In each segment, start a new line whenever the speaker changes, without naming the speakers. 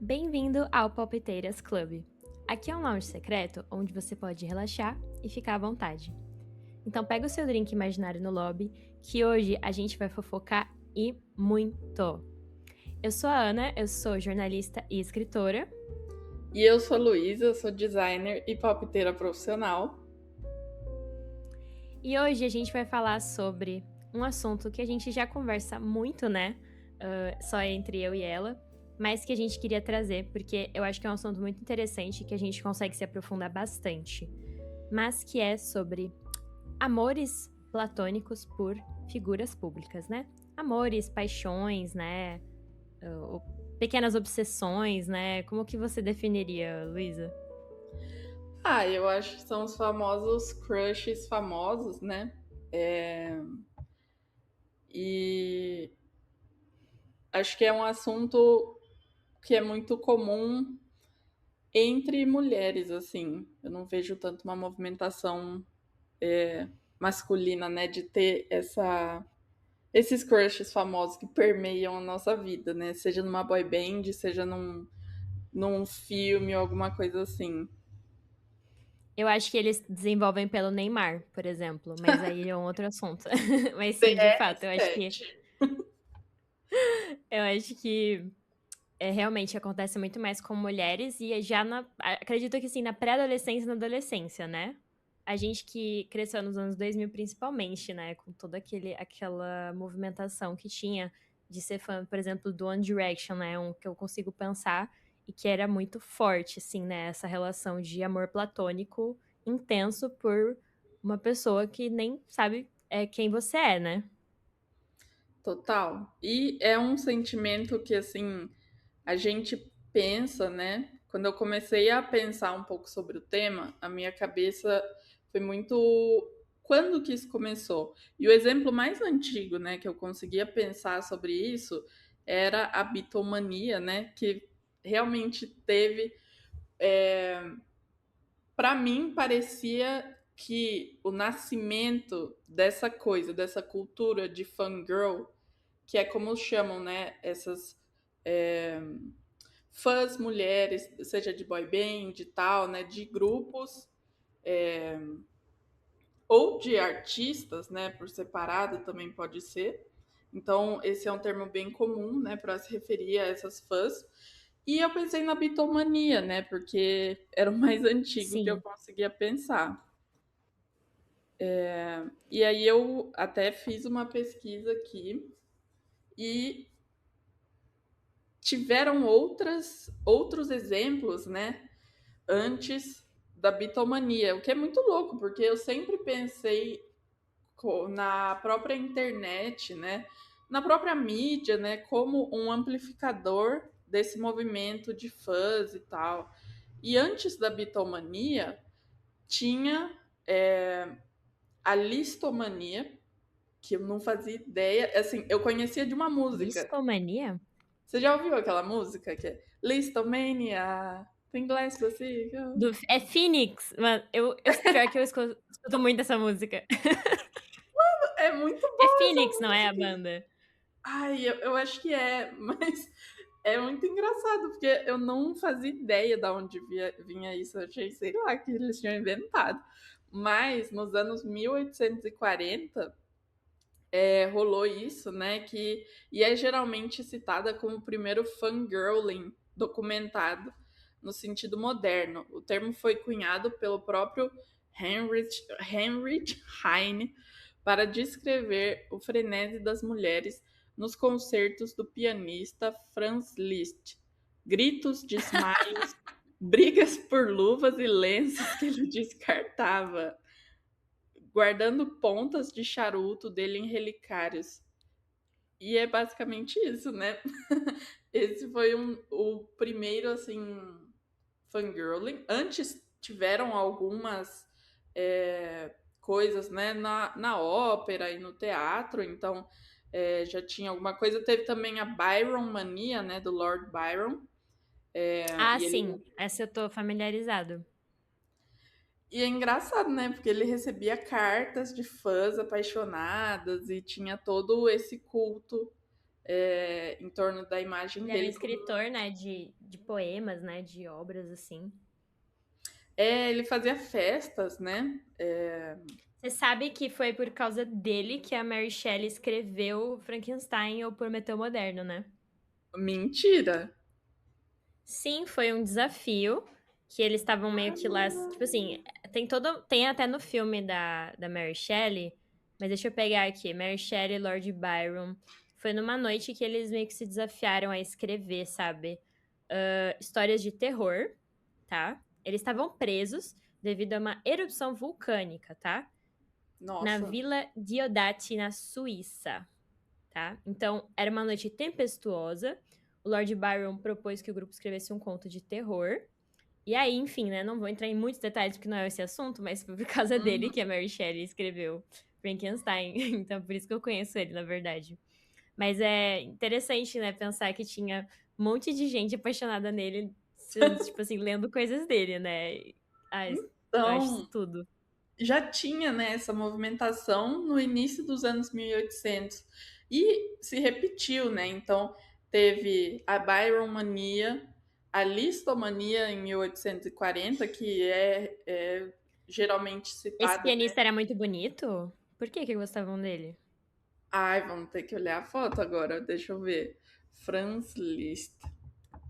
Bem-vindo ao Palpiteiras Club. Aqui é um lounge secreto onde você pode relaxar e ficar à vontade. Então pega o seu drink imaginário no lobby, que hoje a gente vai fofocar e muito. Eu sou a Ana, eu sou jornalista e escritora.
E eu sou Luísa, sou designer e palpiteira profissional.
E hoje a gente vai falar sobre um assunto que a gente já conversa muito, né? Só entre eu e ela, mas que a gente queria trazer, porque eu acho que é um assunto muito interessante que a gente consegue se aprofundar bastante. Mas que é sobre amores platônicos por figuras públicas, né? Amores, paixões, né? Pequenas obsessões, né? Como que você definiria, Luísa?
Eu acho que são os famosos crushes famosos, né? É, E acho que é um assunto que é muito comum entre mulheres, assim. Eu não vejo tanto uma movimentação masculina, né? De ter esses crushes famosos que permeiam a nossa vida, né? Seja numa boy band, seja num filme ou alguma coisa assim.
Eu acho que eles desenvolvem pelo Neymar, por exemplo, mas aí é um outro assunto. Mas sim, de fato,
CR7.
eu acho que realmente acontece muito mais com mulheres e já acredito que sim, na pré-adolescência e na adolescência, né? A gente que cresceu nos anos 2000 principalmente, né, com toda aquela movimentação que tinha de ser fã, por exemplo, do One Direction, né, um que eu consigo pensar e que era muito forte, assim, né, essa relação de amor platônico intenso por uma pessoa que nem sabe quem você é, né?
Total. E é um sentimento que, assim, a gente pensa, né? Quando eu comecei a pensar um pouco sobre o tema, a minha cabeça foi muito. Quando que isso começou? E o exemplo mais antigo, né, que eu conseguia pensar sobre isso era a bitomania, né? Que realmente teve. Para mim, parecia que o nascimento dessa coisa, dessa cultura de fangirl, que é como chamam, né, essas é, fãs mulheres, seja de boy band e tal, né, de grupos ou de artistas, né, por separado também pode ser. Então, esse é um termo bem comum, né, para se referir a essas fãs. E eu pensei na bitomania, né, porque era o mais antigo que eu
Sim.
conseguia pensar. E aí eu até fiz uma pesquisa aqui e tiveram outros exemplos, né, antes da bitomania, o que é muito louco, porque eu sempre pensei na própria internet, né, na própria mídia, né, como um amplificador desse movimento de fãs e tal. E antes da bitomania, tinha a listomania, que eu não fazia ideia. Assim, eu conhecia de uma música.
Listomania?
Você já ouviu aquela música que é Listomania? Tem glass Pacific?
É Phoenix, mano. Pior que eu escuto muito essa música.
É muito
É
boa essa
Phoenix, não é a
música.
banda?
Ai, eu acho que é, mas é muito engraçado, porque eu não fazia ideia de onde vinha isso. Eu achei, sei lá, que eles tinham inventado. Mas nos anos 1840 rolou isso, né? E é geralmente citada como o primeiro fangirling documentado no sentido moderno. O termo foi cunhado pelo próprio Heinrich Heine para descrever o frenesi das mulheres nos concertos do pianista Franz Liszt. Gritos, desmaios, brigas por luvas e lenços que ele descartava, guardando pontas de charuto dele em relicários. E é basicamente isso, né? Esse foi o primeiro, assim, fangirling. Antes tiveram algumas coisas, né, na ópera e no teatro, então já tinha alguma coisa. Teve também a Byron Mania, né, do Lord Byron.
Ah,
E ele
sim. Essa eu tô familiarizado.
E é engraçado, né? Porque ele recebia cartas de fãs apaixonadas e tinha todo esse culto em torno da imagem
Ele era um
dele.
escritor, né, de poemas, né, de obras, assim.
Ele fazia festas, né?
Você sabe que foi por causa dele que a Mary Shelley escreveu Frankenstein ou Prometeu Moderno, né?
Mentira!
Sim, foi um desafio que eles estavam meio que lá, tipo assim, tem até no filme da Mary Shelley, mas deixa eu pegar aqui, Mary Shelley e Lord Byron. Foi numa noite que eles meio que se desafiaram a escrever, sabe? Histórias de terror, tá? Eles estavam presos devido a uma erupção vulcânica, tá? Na
Nossa.
Vila Diodati, na Suíça, tá? Então, era uma noite tempestuosa. O Lord Byron propôs que o grupo escrevesse um conto de terror. E aí, enfim, né? Não vou entrar em muitos detalhes porque não é esse assunto, mas foi por causa dele
Uhum.
que a Mary Shelley escreveu Frankenstein. Então, por isso que eu conheço ele, na verdade. Mas é interessante, né? Pensar que tinha um monte de gente apaixonada nele, tipo assim, lendo coisas dele, né? Ah, eu acho isso
Então,
tudo.
já tinha, né, essa movimentação no início dos anos 1800 e se repetiu, né? Então, teve a Byron Mania, a Listomania em 1840, que é geralmente
Esse
citada.
pianista era muito bonito? Por que gostavam dele?
Ai, vamos ter que olhar a foto agora, deixa eu ver. Franz Liszt.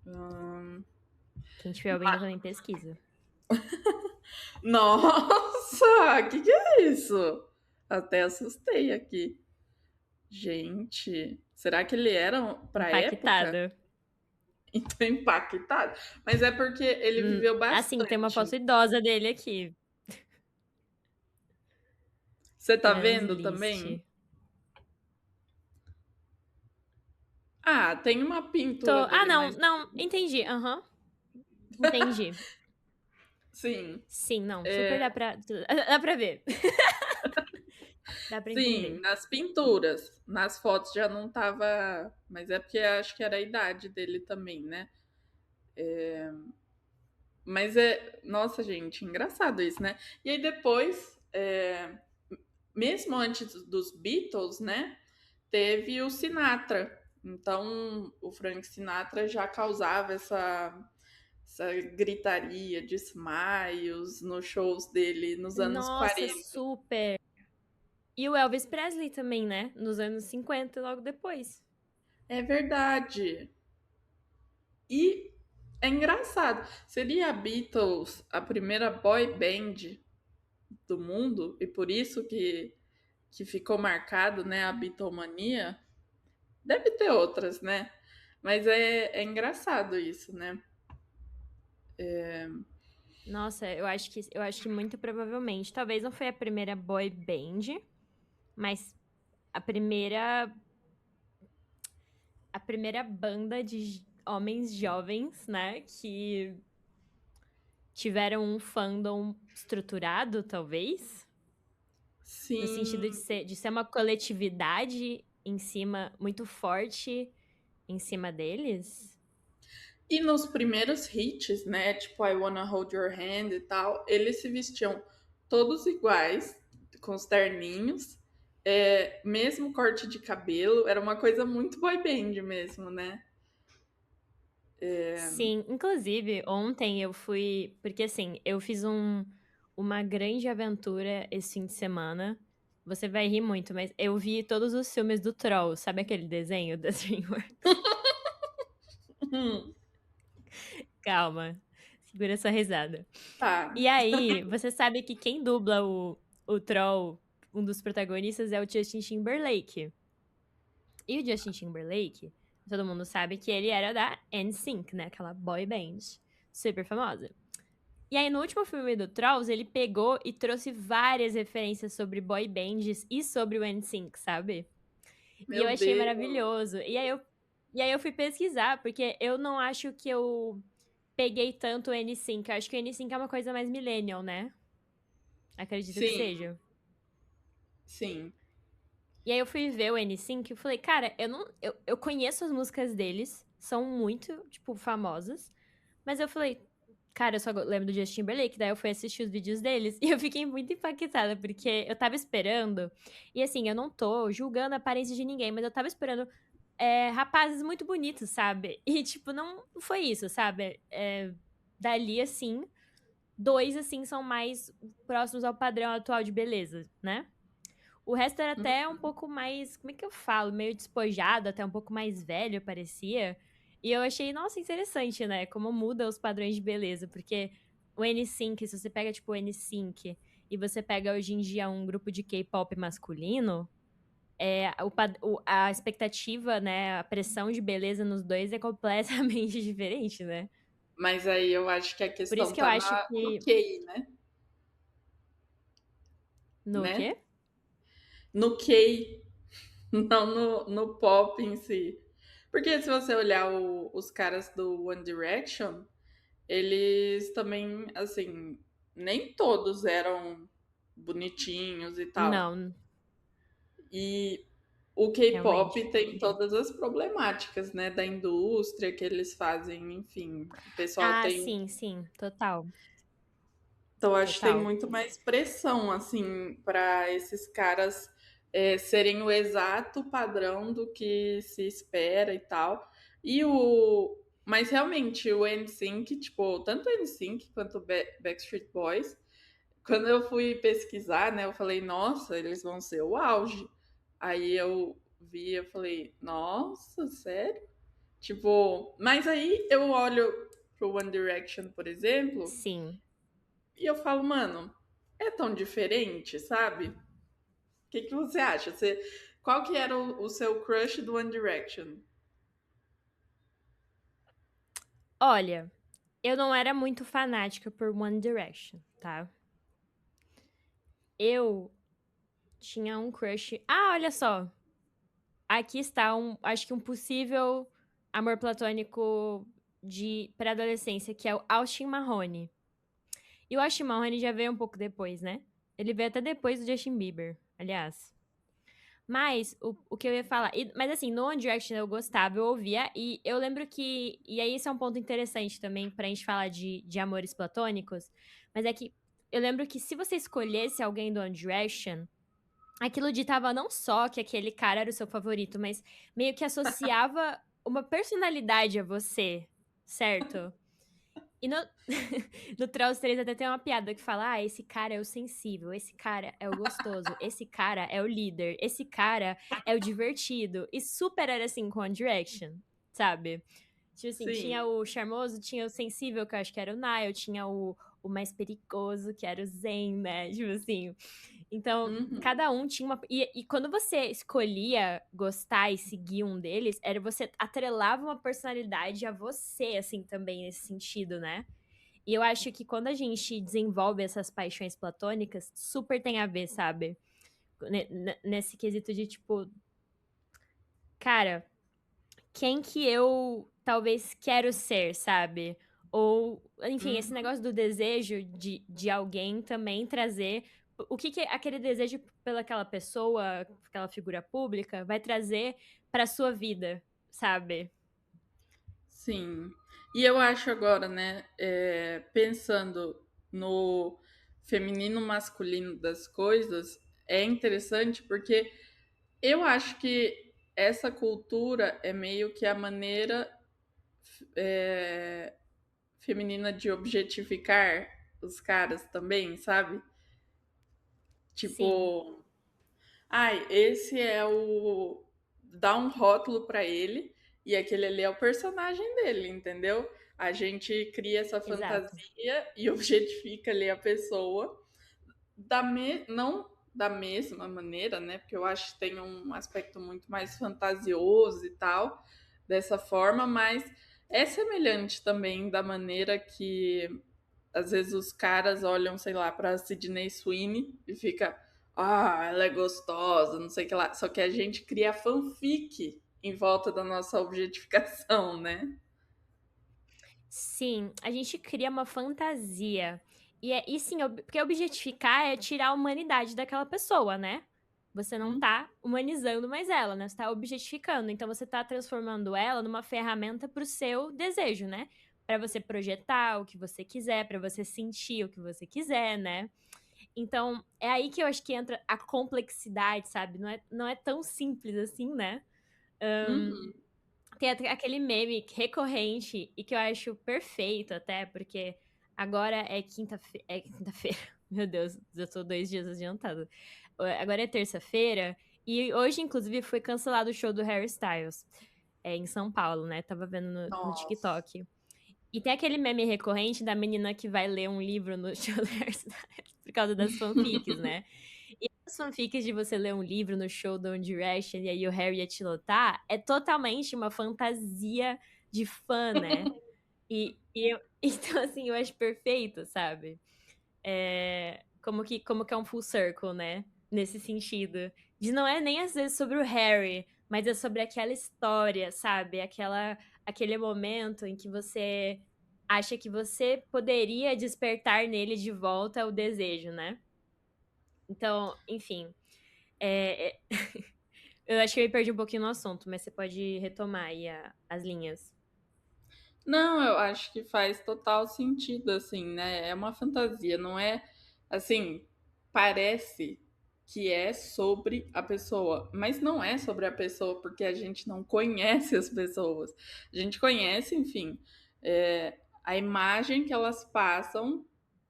Hum,
Quem estiver ouvindo também pesquisa.
Nossa, que é isso? Até assustei aqui. Gente, será que ele era pra época?
Impactada.
Então impactado. Mas é porque ele viveu
Assim, tem uma
bastante.
foto idosa dele aqui.
Você tá
Franz
vendo também?
Liszt.
Ah, tem uma pintura
Ah,
dele,
não,
mas
não, entendi. Aham, entendi.
sim.
Sim, não, super
É,
dá pra ver. Dá pra
sim,
entender.
nas pinturas. Nas fotos já não tava. Mas é porque acho que era a idade dele também, né? Mas Nossa, gente, engraçado isso, né? E aí depois, mesmo antes dos Beatles, né? Teve o Sinatra. Então, o Frank Sinatra já causava essa gritaria de smiles nos shows dele nos anos
Nossa,
40.
super. E o Elvis Presley também, né? Nos anos 50, logo depois.
É verdade. E é engraçado. Seria a Beatles a primeira boy band do mundo e por isso que ficou marcado, né, a Beatlemania? Deve ter outras, né? Mas é engraçado isso, né?
Nossa, eu acho que muito provavelmente. Talvez não foi a primeira boy band, mas a primeira banda de homens jovens, né, que tiveram um fandom estruturado, talvez, no sentido de
Sim.
ser uma coletividade em cima, muito forte em cima deles.
E nos primeiros hits, né? Tipo I Wanna Hold Your Hand e tal, eles se vestiam todos iguais, com os terninhos, mesmo corte de cabelo, era uma coisa muito boy band mesmo, né?
Sim, inclusive, ontem eu fui. Porque assim, eu fiz uma grande aventura esse fim de semana. Você vai rir muito, mas eu vi todos os filmes do Troll, sabe aquele desenho da DreamWorks?
Hum,
Calma, segura essa risada.
tá.
E aí, você sabe que quem dubla o Troll, um dos protagonistas, é o Justin Timberlake. E o Justin Timberlake, todo mundo sabe que ele era da NSYNC, né? Aquela boy band super famosa. E aí, no último filme do Trolls, ele pegou e trouxe várias referências sobre boy bands e sobre o NSYNC, sabe? E eu
Meu
achei
Deus.
maravilhoso. E aí eu fui pesquisar, porque eu não acho que eu peguei tanto o NSYNC. Eu acho que o NSYNC é uma coisa mais millennial, né? Acredito que
Sim,
seja.
sim.
E aí eu fui ver o NSYNC e falei, cara, eu não, eu conheço as músicas deles, são muito, tipo, famosas. Mas eu falei, cara, eu só lembro do Justin Timberlake, daí eu fui assistir os vídeos deles e eu fiquei muito impactada, porque eu tava esperando. E assim, eu não tô julgando a aparência de ninguém, mas eu tava esperando rapazes muito bonitos, sabe? E, tipo, não foi isso, sabe? Dali, assim, 2, assim, são mais próximos ao padrão atual de beleza, né? O resto era
Hum.
até um pouco mais, como é que eu falo? Meio despojado, até um pouco mais velho, parecia. E eu achei, nossa, interessante, né? Como muda os padrões de beleza. Porque o N-Sync, se você pega, tipo, o N-Sync e você pega hoje em dia um grupo de K-pop masculino, a expectativa, né? A pressão de beleza nos dois é completamente diferente, né?
Mas aí eu acho que a
Por isso
questão
que eu
tá
acho
no
que.
K, né?
No
Né?
quê?
No K, não no pop em si. Porque se você olhar os caras do One Direction, eles também, assim, nem todos eram bonitinhos e tal.
Não,
E o K-pop
realmente.
tem todas as problemáticas, né, da indústria que eles fazem, enfim. O pessoal
Ah,
tem,
sim, sim, total.
então acho que tem
Total.
muito mais pressão assim para esses caras serem o exato padrão do que se espera e tal. Mas realmente o NSYNC, tipo, tanto o NSYNC quanto o Backstreet Boys, quando eu fui pesquisar, né, eu falei, nossa, eles vão ser o auge. Aí eu vi, eu falei, nossa, sério? Tipo, mas aí eu olho pro One Direction, por exemplo,
Sim.
e eu falo, mano, é tão diferente, sabe? O que você acha? Qual que era o seu crush do One Direction?
Olha, eu não era muito fanática por One Direction, tá? Eu tinha um crush. Ah, olha só. Aqui está acho que um possível amor platônico de pré-adolescência, que é o Austin Mahone. E o Austin Mahone já veio um pouco depois, né? Ele veio até depois do Justin Bieber, aliás. Mas, o que eu ia falar. Mas assim, no One Direction eu gostava, eu ouvia. E eu lembro que. E aí, isso é um ponto interessante também pra gente falar de amores platônicos. Mas é que eu lembro que se você escolhesse alguém do One Direction, aquilo ditava não só que aquele cara era o seu favorito, mas meio que associava uma personalidade a você, certo? E no, no Trolls 3 até tem uma piada que fala: ah, esse cara é o sensível, esse cara é o gostoso, esse cara é o líder, esse cara é o divertido. E super era assim com One Direction, sabe? Tipo assim, tinha
Sim.
o charmoso, tinha o sensível, que eu acho que era o Niall, tinha o mais perigoso, que era o Zayn, né? Tipo assim. Então,
Uhum.
cada um tinha uma. E quando você escolhia gostar e seguir um deles, era você atrelava uma personalidade a você, assim, também, nesse sentido, né? E eu acho que quando a gente desenvolve essas paixões platônicas, super tem a ver, sabe? Nesse quesito de, tipo, cara, quem que eu talvez quero ser, sabe? Ou, enfim, esse
Uhum.
negócio do desejo de alguém também trazer. O que aquele desejo pelaquela pessoa, aquela figura pública, vai trazer pra sua vida, sabe?
Sim. E eu acho agora, né, pensando no feminino masculino das coisas, é interessante porque eu acho que essa cultura é meio que a maneira é, feminina de objetificar os caras também, sabe?
Sim,
Tipo, ai, esse é o. Dá um rótulo pra ele e aquele ali é o personagem dele, entendeu? A gente cria essa
exato.
fantasia e objetifica ali a pessoa não da mesma maneira, né? Porque eu acho que tem um aspecto muito mais fantasioso e tal, dessa forma, mas é semelhante também da maneira que às vezes os caras olham, sei lá, pra Sydney Sweeney e fica, ah, ela é gostosa, não sei o que lá. Só que a gente cria fanfic em volta da nossa objetificação, né?
Sim, a gente cria uma fantasia. E sim, porque objetificar é tirar a humanidade daquela pessoa, né? Você não
Hum,
tá humanizando mais ela, né? Você tá objetificando. Então você tá transformando ela numa ferramenta pro seu desejo, né? Pra você projetar o que você quiser, pra você sentir o que você quiser, né? Então, é aí que eu acho que entra a complexidade, sabe? Não é tão simples assim, né?
Uhum.
Tem até aquele meme recorrente e que eu acho perfeito até, porque agora é quinta-feira, meu Deus, já tô 2 dias adiantada. Agora é terça-feira e hoje inclusive foi cancelado o show do Harry Styles, em São Paulo, né, estava vendo no
Nossa.
TikTok. E tem aquele meme recorrente da menina que vai ler um livro no show do Harry Styles por causa das fanfics, né. E as fanfics de você ler um livro no show do One Direction e aí o Harry ia te lotar, é totalmente uma fantasia de fã, né. E eu então, assim, eu acho perfeito, sabe. Como que é um full circle, né, nesse sentido. De não é nem às vezes sobre o Harry, mas é sobre aquela história, sabe, aquele momento em que você acha que você poderia despertar nele de volta o desejo, né. Então, enfim, eh, eu acho que eu me perdi um pouquinho no assunto, mas você pode retomar aí as linhas.
Não, eu acho que faz total sentido, assim, né? É uma fantasia, não é assim, parece que é sobre a pessoa, mas não é sobre a pessoa, porque a gente não conhece as pessoas. A gente conhece, enfim, a imagem que elas passam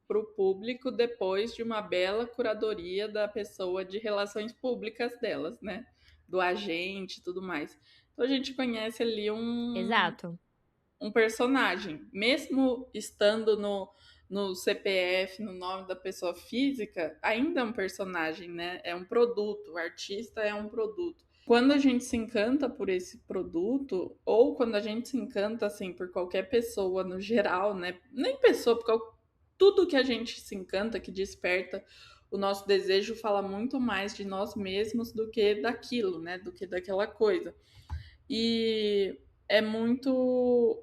para o público depois de uma bela curadoria da pessoa de relações públicas delas, né? Do agente e tudo mais. Então a gente conhece ali
Exato.
um personagem, mesmo estando no CPF, no nome da pessoa física, ainda é um personagem, né? É um produto, o artista é um produto. Quando a gente se encanta por esse produto, ou quando a gente se encanta assim por qualquer pessoa no geral, né? Nem pessoa, porque tudo que a gente se encanta, que desperta o nosso desejo, fala muito mais de nós mesmos do que daquilo, né? Do que daquela coisa. E é muito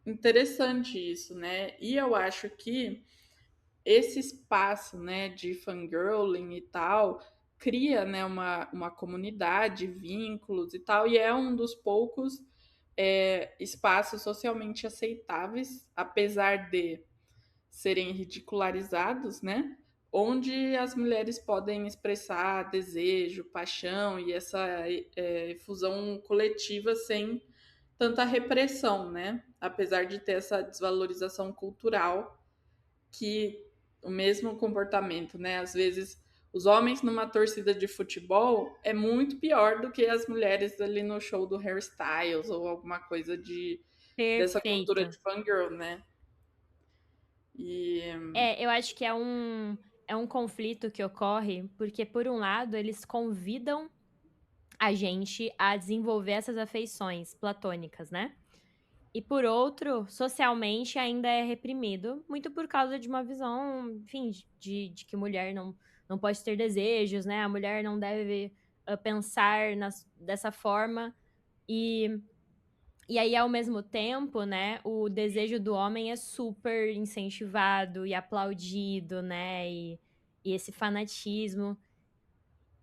interessante isso, né? E eu acho que esse espaço, né, de fangirling e tal, cria, né, uma comunidade, vínculos e tal, e é um dos poucos espaços socialmente aceitáveis, apesar de serem ridicularizados, né? Onde as mulheres podem expressar desejo, paixão e essa efusão coletiva sem tanta repressão, né? Apesar de ter essa desvalorização cultural que o mesmo comportamento, né? Às vezes os homens numa torcida de futebol é muito pior do que as mulheres ali no show do Harry Styles ou alguma coisa dessa cultura
Perfeito.
de fangirl, né? E
Eu acho que é um conflito que ocorre, porque por um lado eles convidam a gente a desenvolver essas afeições platônicas, né. E por outro, socialmente ainda é reprimido, muito por causa de uma visão, enfim, de que mulher não pode ter desejos, né, a mulher não deve, pensar dessa forma. E e aí, ao mesmo tempo, né, o desejo do homem é super incentivado e aplaudido, né, e esse fanatismo.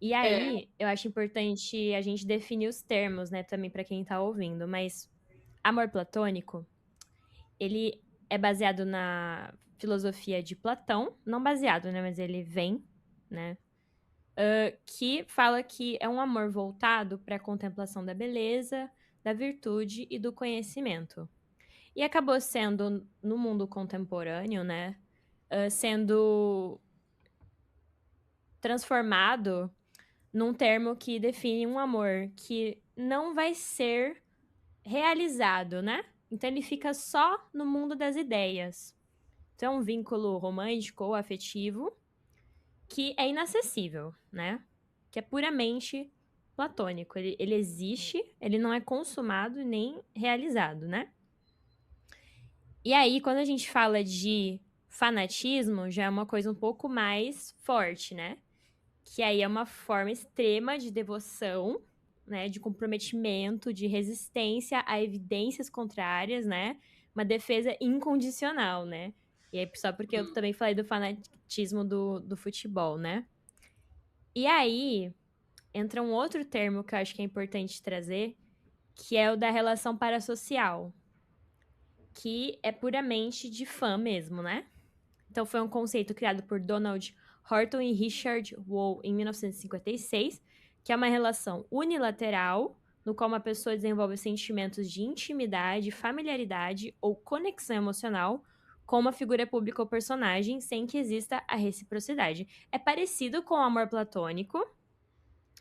E
é,
aí, eu acho importante a gente definir os termos, né, também para quem tá ouvindo, mas amor platônico, ele é baseado na filosofia de Platão, não baseado, né, mas ele vem, né, que fala que é um amor voltado para a contemplação da beleza, da virtude e do conhecimento. E acabou sendo, no mundo contemporâneo, né, sendo transformado num termo que define um amor que não vai ser realizado, né. Então ele fica só no mundo das ideias. Então é um vínculo romântico ou afetivo que é inacessível, né, que é puramente platônico. Ele existe, ele não é consumado nem realizado, né. E aí, quando a gente fala de fanatismo, já é uma coisa um pouco mais forte, né? Que aí é uma forma extrema de devoção, né? De comprometimento, de resistência a evidências contrárias, né? Uma defesa incondicional, né? E aí, só porque eu também falei do fanatismo do futebol, né? E aí, entra um outro termo que eu acho que é importante trazer, que é o da relação parasocial, que é puramente de fã mesmo, né? Então, foi um conceito criado por Donald Horton e Richard Wall em 1956, que é uma relação unilateral no qual uma pessoa desenvolve sentimentos de intimidade, familiaridade ou conexão emocional com uma figura pública ou personagem sem que exista a reciprocidade. É parecido com o amor platônico,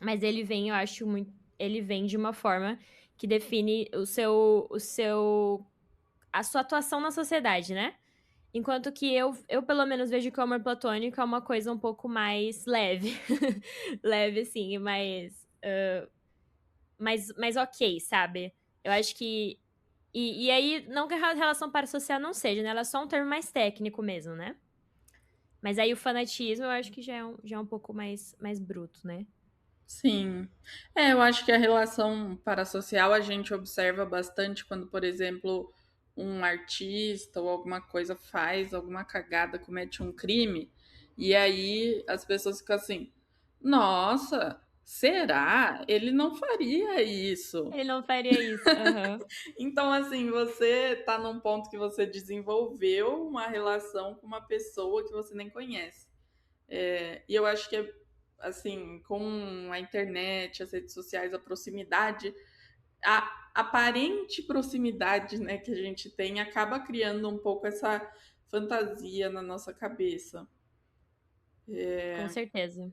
mas ele vem, eu acho muito, ele vem de uma forma que define a sua atuação na sociedade, né? Enquanto que eu pelo menos vejo que o amor platônico é uma coisa um pouco mais leve. Leve, assim, e mais ok, sabe? Eu acho que. E aí, não que a relação parasocial não seja, né? Ela é só um termo mais técnico mesmo, né? Mas aí o fanatismo eu acho que já é um pouco mais bruto, né?
Sim. É, eu acho que a relação parasocial a gente observa bastante quando, por exemplo, um artista ou alguma coisa faz alguma cagada, comete um crime, e aí as pessoas ficam assim: nossa, será? Ele não faria isso.
Ele não faria isso. Aham.
Então, assim, você tá num ponto que você desenvolveu uma relação com uma pessoa que você nem conhece. E eu acho que, assim, com a internet, as redes sociais, a proximidade, a aparente proximidade, né, que a gente tem acaba criando um pouco essa fantasia na nossa cabeça.
Com certeza.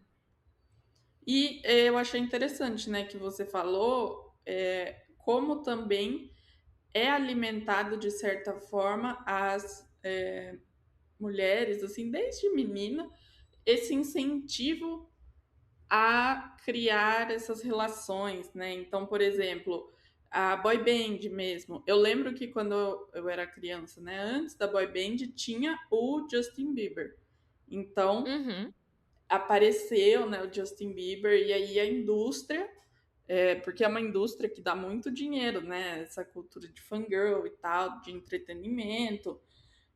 E eu achei interessante, né, que você falou como também é alimentado de certa forma as mulheres, assim, desde menina, esse incentivo a criar essas relações, né? Então, por exemplo, a boy band mesmo. Eu lembro que quando eu era criança, né, antes da boy band tinha o Justin Bieber. Então,
Uhum.
apareceu, né, o Justin Bieber e aí a indústria, porque é uma indústria que dá muito dinheiro, né? Essa cultura de fangirl e tal, de entretenimento.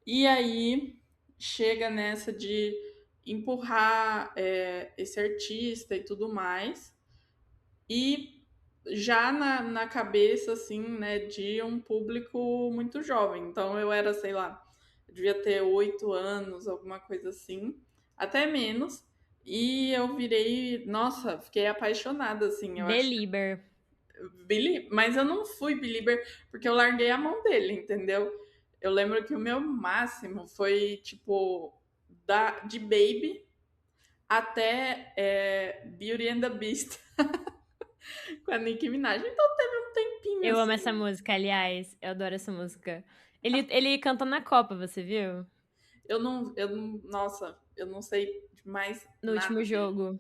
E aí chega nessa de empurrar esse artista e tudo mais. E já na cabeça, assim, né, de um público muito jovem. Então eu era, sei lá, eu devia ter 8 anos, alguma coisa assim, até menos. E eu virei, nossa, fiquei apaixonada, assim. Eu acho que
Belieber.
Mas eu não fui belieber porque eu larguei a mão dele, entendeu? Eu lembro que o meu máximo foi tipo de Baby até Beauty and the Beast com a Nicki Minaj. Então teve um tempinho
Eu amo essa
assim.
música, aliás. Eu adoro essa música. Ele canta na Copa, você viu?
Nossa, eu não sei de mais
No último
nada dele.
jogo.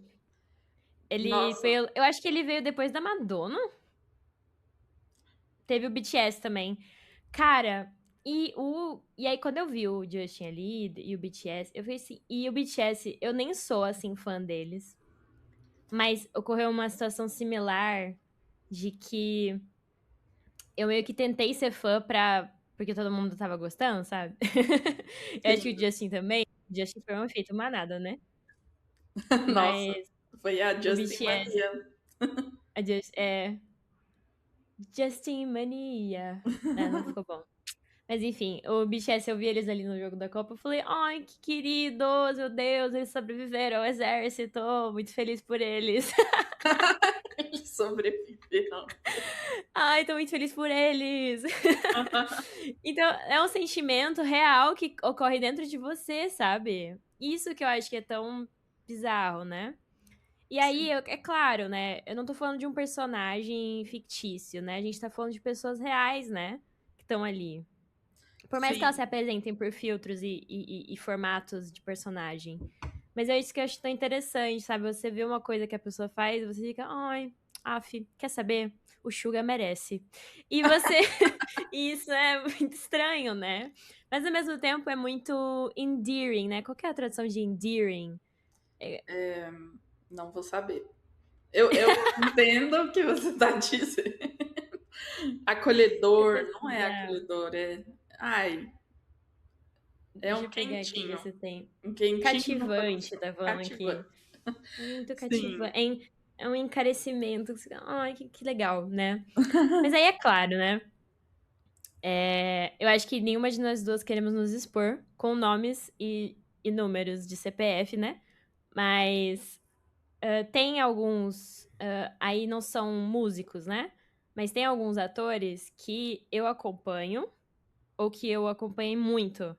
Ele
Nossa,
veio. Eu acho que ele veio depois da Madonna. Teve o BTS também. Cara, e aí quando eu vi o Justin ali e o BTS, eu falei assim, e o BTS, eu nem sou assim fã deles, mas ocorreu uma situação similar de que eu meio que tentei ser fã porque todo mundo tava gostando, sabe? Eu acho que o
sim.
Justin também. O Justin foi um efeito manada, né?
Nossa,
Mas
foi a
o
Justin
BTS,
Mania.
é Justin Mania. Não ficou bom. Mas enfim, o BTS, eu vi eles ali no jogo da Copa, eu falei, ai, que queridos, meu Deus, eles sobreviveram ao exército, muito feliz por eles.
Ele sobreviveu.
Ai, tô muito feliz por eles. Então, é um sentimento real que ocorre dentro de você, sabe? Isso que eu acho que é tão bizarro, né? E aí,
Sim,
é claro, né? Eu não tô falando de um personagem fictício, né? A gente tá falando de pessoas reais, né? Que estão ali. Por mais que elas se
sim,
apresentem por filtros e formatos de personagem. Mas é isso que eu acho tão interessante, sabe? Você vê uma coisa que a pessoa faz e você fica, ai, af, quer saber? O Suga merece. E você. E isso é muito estranho, né? Mas ao mesmo tempo é muito endearing, né? Qual que é a tradução de endearing? É,
não vou saber. Eu entendo o que você está dizendo.
deixa eu
Acolhedor, não é
pesquisar.
acolhedor, é. Ai, é
Deixa
um
eu pegar aqui, ver
quentinho.
se tem.
Um quentinho no
Cativante,
coração.
tá falando aqui.
Cativante.
É muito
Sim.
cativante. É um encarecimento. Ai, que legal, né? Mas aí é claro, né? Eu acho que nenhuma de nós duas queremos nos expor com nomes e números de CPF, né? Mas tem alguns. Aí não são músicos, né? Mas tem alguns atores que eu acompanho, ou que eu acompanhei muito,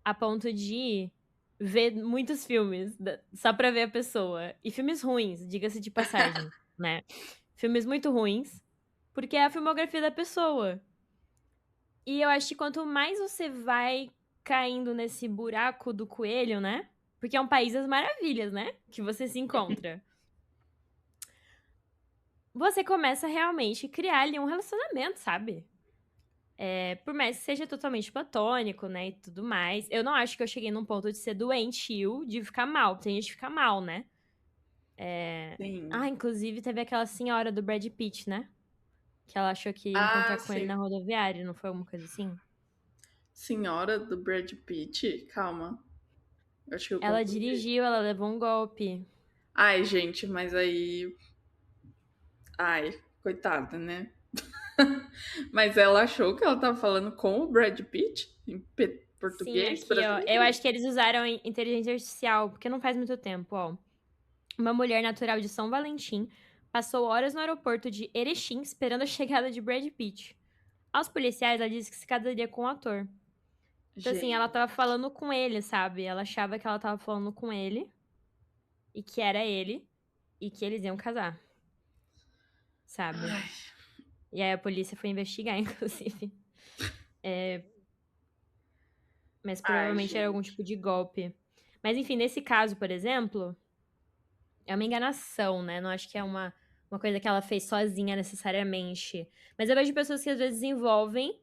a ponto de ver muitos filmes só pra ver a pessoa. E filmes ruins, diga-se de passagem, né? Filmes muito ruins, porque é a filmografia da pessoa. E eu acho que quanto mais você vai caindo nesse buraco do coelho, né? Porque é um país das maravilhas, né? Que você se encontra. Você começa a realmente criar ali um relacionamento, sabe? Por mais que seja totalmente platônico, né? E tudo mais. Eu não acho que eu cheguei num ponto de ser doentio, de ficar mal. Tem gente que fica mal, né?
Sim.
Inclusive teve aquela senhora do Brad Pitt, né? Que ela achou que ia
Ah,
encontrar com ele na
sim.
rodoviária, não foi alguma coisa assim?
Senhora do Brad Pitt? Calma. Eu acho que eu
Ela
confundi.
dirigiu, ela levou um golpe.
Ai, gente, mas aí. Ai, coitada, né? Mas ela achou que ela tava falando com o Brad Pitt? Em
Sim,
português
aqui, ó. Eu
brasileiro?
acho que eles usaram inteligência artificial, porque não faz muito tempo, ó. Uma mulher natural de São Valentim passou horas no aeroporto de Erechim esperando a chegada de Brad Pitt. Aos policiais, ela disse que se casaria com o ator. Então, assim, ela
Gente.
tava falando com ele, sabe? Ela achava que ela tava falando com ele, e que era ele, e que eles iam casar, sabe?
Ai,
E aí a polícia foi investigar, inclusive. Mas
ai,
provavelmente era algum
gente.
tipo de golpe. Mas enfim, nesse caso, por exemplo, é uma enganação, né? Não acho que é uma coisa que ela fez sozinha necessariamente. Mas eu vejo pessoas que às vezes desenvolvem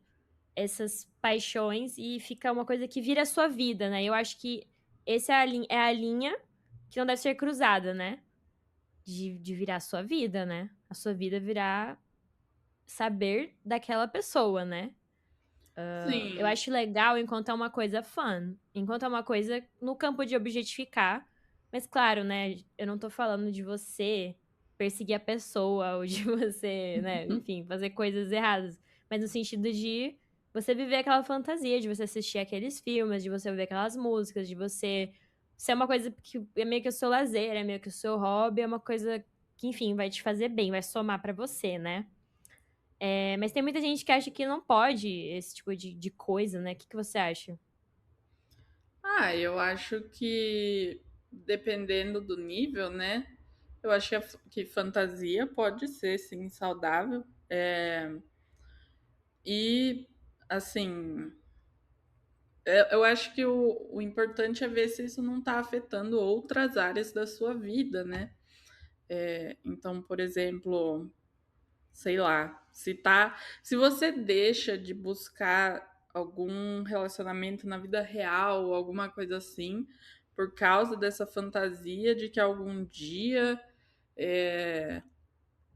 essas paixões e fica uma coisa que vira a sua vida, né? Eu acho que essa é a linha que não deve ser cruzada, né? De virar a sua vida, né? A sua vida virar saber daquela pessoa, né? Eu
Sim.
acho legal enquanto é uma coisa fun, enquanto é uma coisa no campo de objetificar. Mas claro, né? Eu não tô falando de você perseguir a pessoa ou de você, né? Enfim, fazer coisas erradas. Mas no sentido de você viver aquela fantasia, de você assistir aqueles filmes, de você ouvir aquelas músicas, de você ser uma coisa que é meio que o seu lazer, é meio que o seu hobby, é uma coisa que, enfim, vai te fazer bem, vai somar pra você, né? Mas tem muita gente que acha que não pode esse tipo de coisa, né? O que você acha?
Ah, eu acho que dependendo do nível, né? Eu acho que fantasia pode ser, sim, saudável. E, assim, eu acho que o importante é ver se isso não está afetando outras áreas da sua vida, né? Então, por exemplo, sei lá, se você deixa de buscar algum relacionamento na vida real, alguma coisa assim, por causa dessa fantasia de que algum dia, é,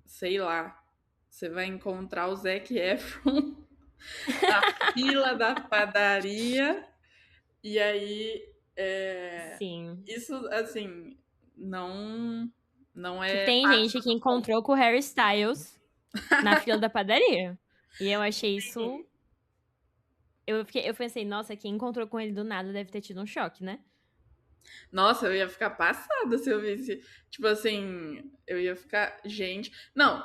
sei lá, você vai encontrar o Zac Efron na fila da padaria e aí
Sim.
isso assim não não
Que
é
tem
passa
gente que
do ponto.
encontrou com o Harry Styles na fila da padaria. E eu achei isso. Eu pensei, nossa, quem encontrou com ele do nada deve ter tido um choque, né?
Nossa, eu ia ficar passada se eu visse. Tipo assim, eu ia ficar. Gente. Não,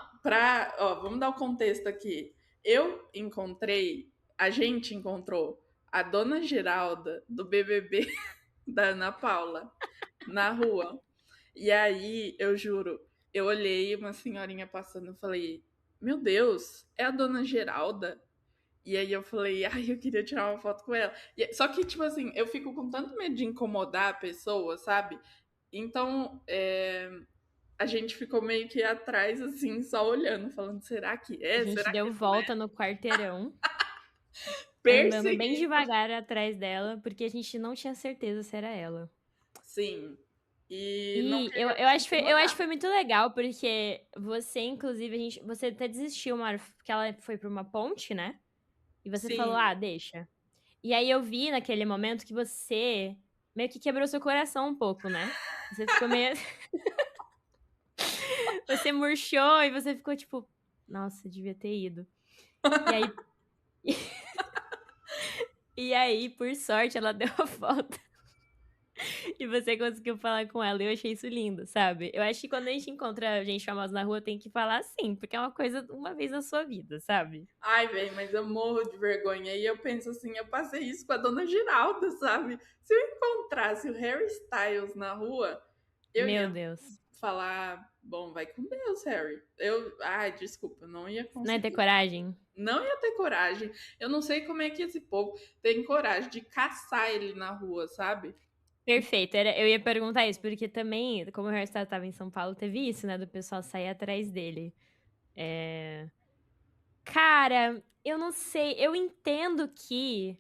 Ó, vamos dar o contexto aqui. Eu encontrei. A gente encontrou a dona Geralda do BBB da Ana Paula na rua. E aí, eu juro, eu olhei uma senhorinha passando e falei: Meu Deus, é a dona Geralda? E aí eu falei, ai, eu queria tirar uma foto com ela. Só que, tipo assim, eu fico com tanto medo de incomodar a pessoa, sabe? Então, a gente ficou meio que atrás, assim, só olhando, falando, será que
A
é?
gente
Será que
deu
não é?
volta no quarteirão, andando bem
Perseguindo.
devagar atrás dela, porque a gente não tinha certeza se era ela.
Sim. E não
E
queríamos
eu acho que
incomodar.
foi muito legal, porque você, inclusive, você até desistiu uma hora que ela foi pra uma ponte, né? E você falou,
Sim.
ah, deixa. E aí eu vi naquele momento que você meio que quebrou seu coração um pouco, né? Você ficou meio. Você murchou e você ficou tipo, nossa, devia ter ido. E aí. E aí, por sorte, ela deu a volta. E você conseguiu falar com ela, e eu achei isso lindo, sabe. Eu acho que quando a gente encontra gente famosa na rua tem que falar assim, porque é uma coisa uma vez na sua vida, sabe.
Ai, velho, mas eu morro de vergonha. E eu penso assim, eu passei isso com a dona Giralda, sabe? Se eu encontrasse o Harry Styles na rua, eu
Meu
ia
Deus.
falar, bom, vai com Deus, Harry. Ai, desculpa, não ia
Não ia ter
conseguir.
coragem?
Não ia ter coragem. Eu não sei como é que esse povo tem coragem de caçar ele na rua, sabe?
Perfeito, eu ia perguntar isso, porque também, como o Hairstyle estava em São Paulo, teve isso, né, do pessoal sair atrás dele. Eh, cara, eu não sei, eu entendo que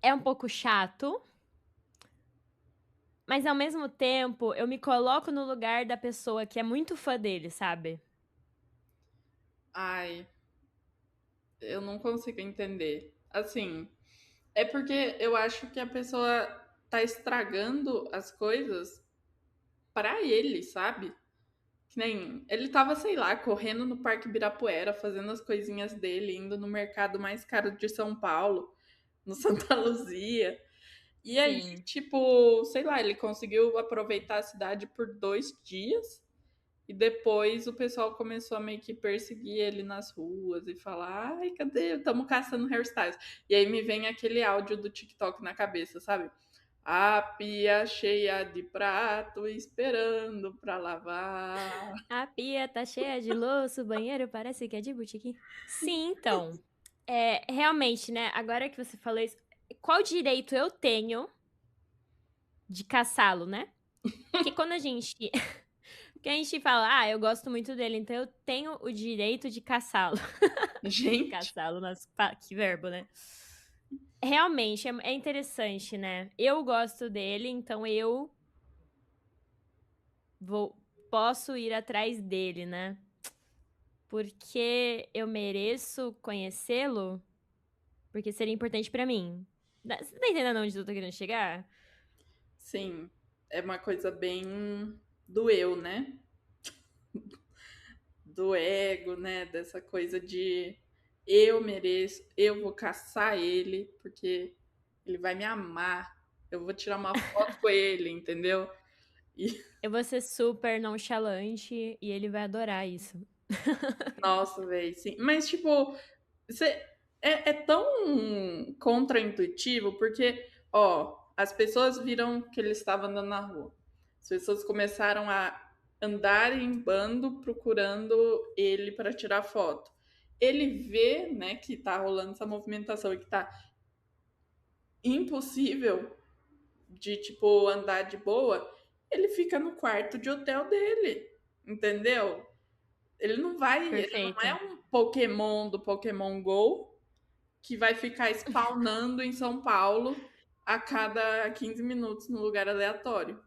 é um pouco chato, mas ao mesmo tempo eu me coloco no lugar da pessoa que é muito fã dele, sabe.
Ai, eu não consigo entender. Assim, é porque eu acho que a pessoa tá estragando as coisas pra ele, sabe? Que nem ele tava, sei lá, correndo no Parque Ibirapuera, fazendo as coisinhas dele, indo no mercado mais caro de São Paulo, no Santa Luzia. E aí,
Sim.
tipo, sei lá, ele conseguiu aproveitar a cidade por 2 dias. E depois o pessoal começou a meio que perseguir ele nas ruas e falar: ai, cadê? Estamos caçando hairstyles. E aí me vem aquele áudio do TikTok na cabeça, sabe? A pia cheia de prato esperando pra lavar.
A pia tá cheia de louça, o banheiro parece que é de botequim. Sim, então, realmente, né, agora que você falou isso, qual direito eu tenho de caçá-lo, né? Porque quando a gente porque a gente fala: "Ah, eu gosto muito dele, então eu tenho o direito de caçá-lo".
Gente,
Caçá-lo, nossa, que verbo, né? Realmente, é interessante, né? Eu gosto dele, então eu vou posso ir atrás dele, né? Porque eu mereço conhecê-lo? Porque seria importante pra mim. Você tá entendendo onde eu tô querendo chegar?
sim, é uma coisa bem do eu, né? Do ego, né? Dessa coisa de eu mereço, eu vou caçar ele, porque ele vai me amar. Eu vou tirar uma foto com ele, entendeu? E,
Eu vou ser super nonchalante e ele vai adorar isso.
nossa, velho, sim. Mas, tipo, você, é tão contraintuitivo, porque, ó, as pessoas viram que ele estava andando na rua. As pessoas começaram a andar em bando procurando ele para tirar foto. Ele vê, né, que tá rolando essa movimentação e que tá impossível de, tipo, andar de boa, ele fica no quarto de hotel dele, entendeu? Ele não é
Perfeito.
um Pokémon do Pokémon Go que vai ficar spawnando em São Paulo a cada 15 minutos num lugar aleatório.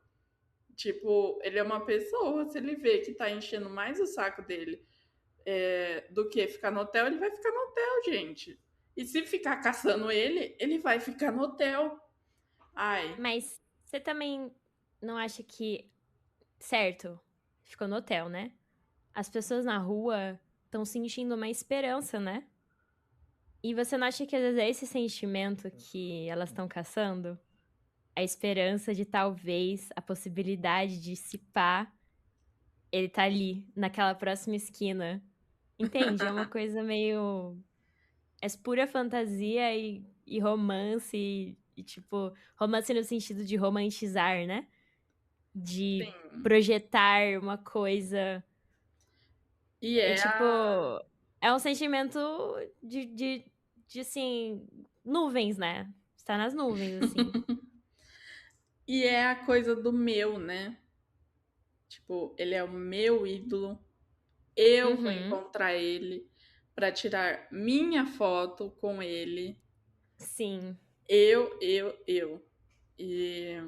Tipo, ele é uma pessoa, se ele vê que tá enchendo mais o saco dele do que ficar no hotel, ele vai ficar no hotel, gente. E se ficar caçando ele, ele vai ficar no hotel. Ai,
Mas você também não acha que certo, ficou no hotel, né? As pessoas na rua estão sentindo uma esperança, né? E você não acha que às vezes é esse sentimento que elas estão caçando? A esperança de talvez, a possibilidade de se pá, ele tá ali, naquela próxima esquina. Entende? É uma coisa meio é pura fantasia e romance e, tipo, romance no sentido de romantizar, né, de
sim.
projetar uma coisa,
E é
tipo, é um sentimento de, assim, nuvens, né, está nas nuvens, assim.
e é a coisa do meu, né? Tipo, ele é o meu ídolo. Eu vou
Uhum,
encontrar ele para tirar minha foto com ele.
sim.
Eu. E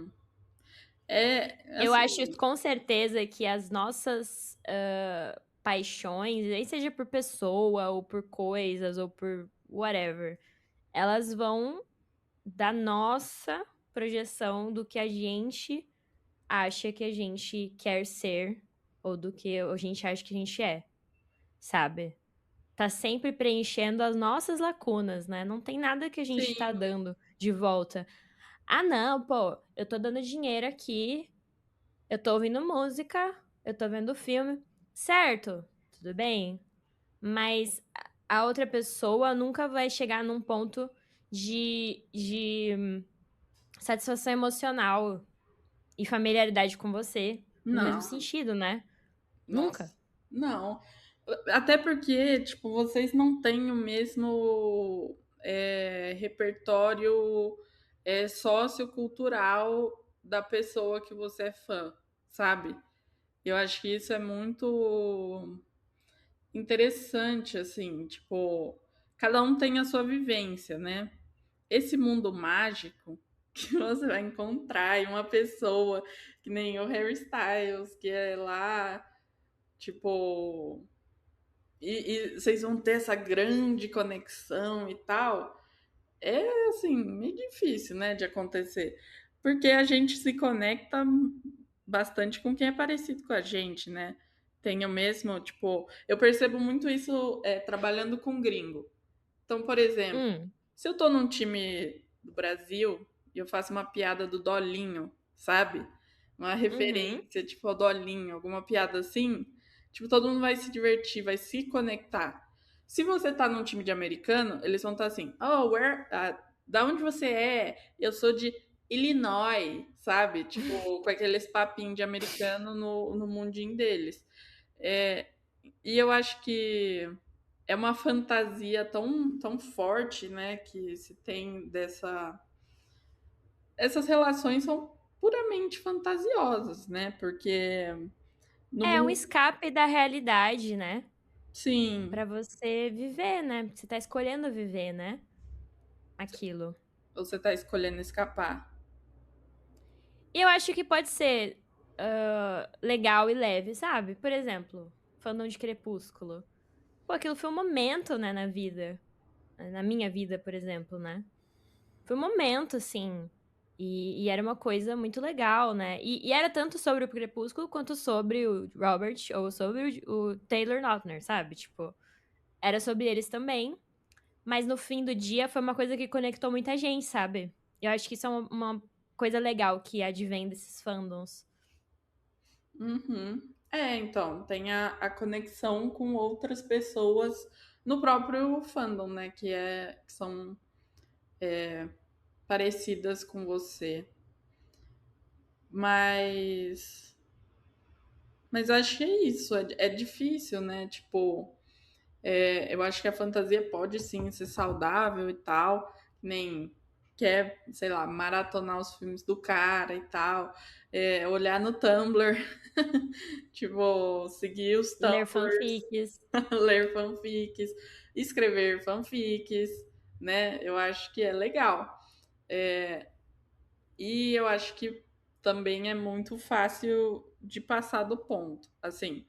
é
Eu acho
assim,
com certeza que as nossas, paixões, nem seja por pessoa ou por coisas ou por whatever, elas vão da nossa projeção do que a gente acha que a gente quer ser ou do que a gente acha que a gente é, sabe? Tá sempre preenchendo as nossas lacunas, né, não tem nada que a gente tá
sim,
dando de volta. Ah, não, pô, eu tô dando dinheiro aqui, eu tô ouvindo música, eu tô vendo filme. Certo, tudo bem. Mas a outra pessoa nunca vai chegar num ponto de satisfação emocional e familiaridade com você no mesmo
Não,
sentido, né?
nossa,
Nunca.
não. Até porque, tipo, vocês não têm o mesmo repertório sociocultural da pessoa que você é fã, sabe? Eu acho que isso é muito interessante, assim, tipo, cada um tem a sua vivência, né? Esse mundo mágico que você vai encontrar em uma pessoa que nem o Harry Styles, que é lá, tipo, e vocês vão ter essa grande conexão e tal. É assim, meio difícil, né, de acontecer. Porque a gente se conecta bastante com quem é parecido com a gente, né? Tem o mesmo, tipo, eu percebo muito isso trabalhando com gringo. Então, por exemplo,
Hum,
se eu tô num time do Brasil e eu faço uma piada do Dolinho, sabe? Uma
uhum.
referência, tipo, ao Dolinho, alguma piada assim, tipo, todo mundo vai se divertir, vai se conectar. Se você tá num time de americano, eles vão estar assim, oh, da onde você é? Eu sou de Illinois, sabe? Tipo, com aqueles papinhos de americano no mundinho deles. É, e eu acho que é uma fantasia tão forte, né, que se tem dessa. Essas relações são puramente fantasiosas, né? Porque no
É um
mundo.
escape da realidade, né?
Sim,
Pra você viver, né? Você tá escolhendo viver, né? Aquilo.
você tá escolhendo escapar.
E eu acho que pode ser legal e leve, sabe? Por exemplo, fandom de Crepúsculo. Pô, aquilo foi um momento, né, na vida. Na minha vida, por exemplo, né? Foi um momento, assim. E era uma coisa muito legal, né? E era tanto sobre o Crepúsculo quanto sobre o Robert ou sobre o Taylor Lautner, sabe? Tipo, era sobre eles também. Mas no fim do dia foi uma coisa que conectou muita gente, sabe? Eu acho que isso é uma coisa legal que advém desses fandoms.
Uhum. É, então, tem a conexão com outras pessoas no próprio fandom, né? Que são parecidas com você. Mas. Mas eu acho que é isso, é difícil, né? Tipo, eu acho que a fantasia pode sim ser saudável e tal, nem quer, sei lá, maratonar os filmes do cara e tal, olhar no Tumblr, tipo, seguir os
Ler
Tumblrs,
fanfics.
ler fanfics, escrever fanfics, né? Eu acho que é legal. E eu acho que também é muito fácil de passar do ponto. Assim,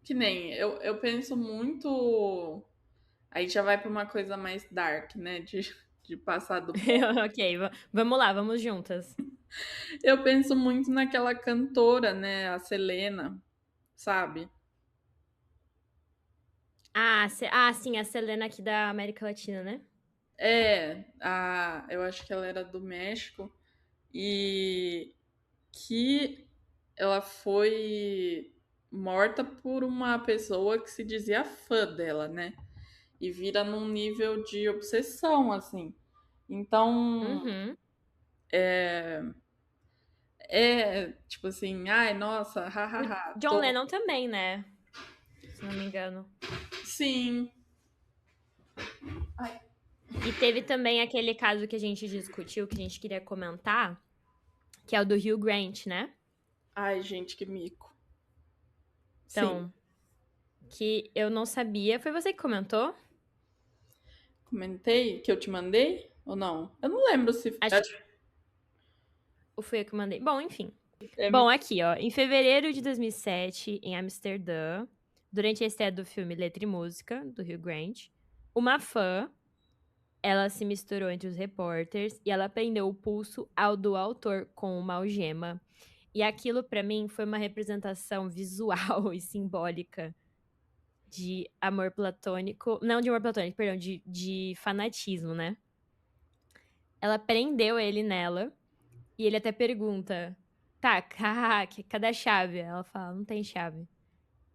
que nem eu penso muito. Aí já vai para uma coisa mais dark, né? De passar do ponto.
Ok, vamos lá, vamos juntas.
Eu penso muito naquela cantora, né? A Selena, sabe?
Sim, a Selena aqui da América Latina, né?
Eu acho que ela era do México e que ela foi morta por uma pessoa que se dizia fã dela, né? E vira num nível de obsessão, assim. Então,
Uhum.
tipo assim, ai, nossa,
O
hahaha,
John Lennon também, né? Se não me engano.
Sim. Ai,
E teve também aquele caso que a gente discutiu, que a gente queria comentar, que é o do Hugh Grant, né?
ai, gente, que mico. Sim,
Então, que eu não sabia. Foi você que comentou?
comentei que eu te mandei ou não? Eu não lembro se.
Acho que ou foi eu que mandei. Bom, enfim.
É,
Bom, aqui, ó. Em fevereiro de 2007, em Amsterdã, durante a estreia do filme Letra e Música, do Hugh Grant, uma fã, ela se misturou entre os repórteres e ela prendeu o pulso ao do autor com uma algema. E aquilo, pra mim, foi uma representação visual e simbólica de amor platônico. Não de amor platônico, perdão, de fanatismo, né? ela prendeu ele nela, e ele até pergunta: "Tá, cadê a chave?" Ela fala: "Não tem chave".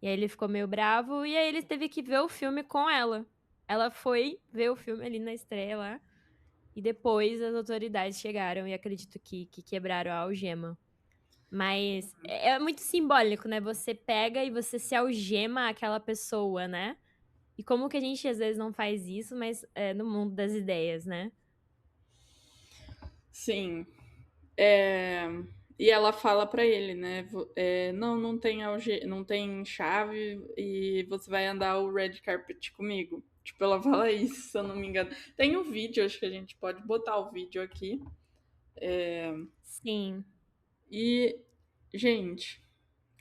E aí ele ficou meio bravo, e aí ele teve que ver o filme com ela. Ela foi ver o filme ali na estreia lá, e depois as autoridades chegaram e acredito que quebraram a algema. Mas é muito simbólico, né, você pega e você se algema àquela pessoa, né. E como que a gente às vezes não faz isso, mas, no mundo das ideias, né.
Sim. É, e ela fala pra ele, né? Não, não tem chave e você vai andar o red carpet comigo. Tipo, ela fala isso, se eu não me engano. Tem o vídeo, acho que a gente pode botar o vídeo aqui.
Sim.
E, gente,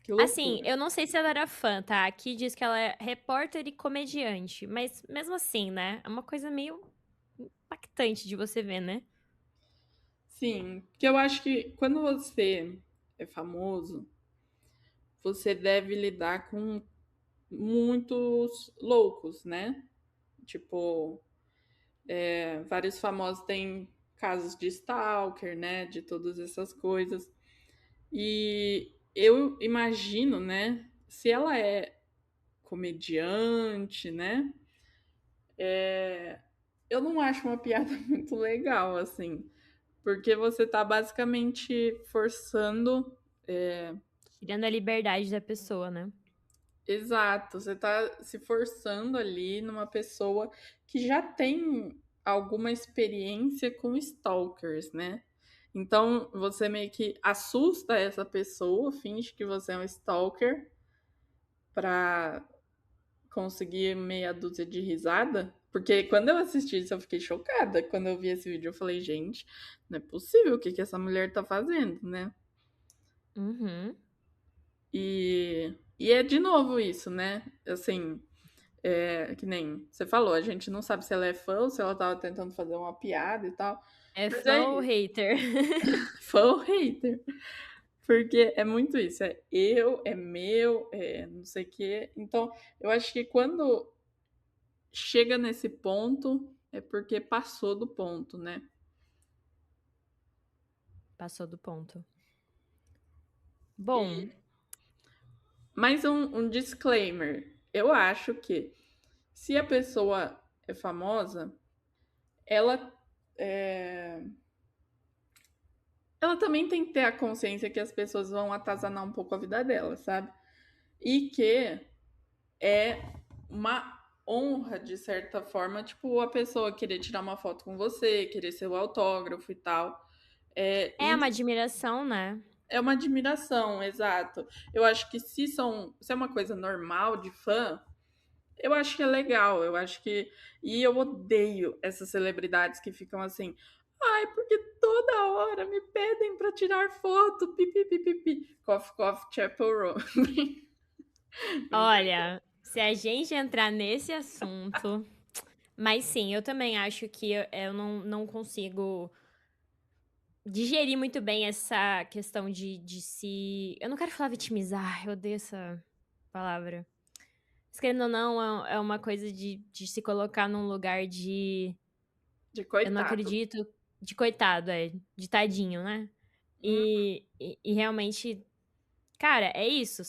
que
Assim,
loucura.
eu não sei se ela era fã, tá, aqui diz que ela é repórter e comediante, mas mesmo assim, né, é uma coisa meio impactante de você ver, né.
Sim, porque eu acho que quando você é famoso, você deve lidar com muitos loucos, né? Tipo, vários famosos têm casos de stalker, né? De todas essas coisas. E eu imagino, né? Se ela é comediante, né? Eu não acho uma piada muito legal, assim. Porque você tá basicamente forçando.
Tirando a liberdade da pessoa, né.
Exato, você tá se forçando ali numa pessoa que já tem alguma experiência com stalkers, né? Então você meio que assusta essa pessoa, finge que você é um stalker pra conseguir meia dúzia de risada. Porque quando eu assisti isso, eu fiquei chocada. Quando eu vi esse vídeo, eu falei, gente, não é possível o que essa mulher tá fazendo, né?
Uhum.
E é de novo isso, né? Assim, que nem você falou, a gente não sabe se ela é fã ou se ela tava tentando fazer uma piada e tal.
É
Mas
fã
é
ou hater?
fã ou hater. Porque é muito isso, é eu, é meu, é não sei o quê. Então, eu acho que quando chega nesse ponto, é porque passou do ponto, né?
Passou do ponto. Bom,
Mais um disclaimer. Eu acho que se a pessoa é famosa, ela é, ela também tem que ter a consciência que as pessoas vão atazanar um pouco a vida dela, sabe? E que é uma honra, de certa forma, tipo, a pessoa querer tirar uma foto com você, querer seu autógrafo e tal.
é uma
Isso
admiração, né.
é uma admiração, exato. Eu acho que se é uma coisa normal de fã, eu acho que é legal, eu acho que. E eu odeio essas celebridades que ficam assim. Ai, porque toda hora me pedem pra tirar foto. Pipi. Cough, cough, Chapel Roan.
Olha, se a gente entrar nesse assunto, mas sim, eu também acho que eu não consigo digerir muito bem essa questão de se eu não quero falar vitimizar, eu odeio essa palavra. Mas querendo ou não, é uma coisa de se colocar num lugar de
De
eu não
coitado.
acredito, de coitado, de tadinho, né.
Hum,
E realmente, cara, é isso,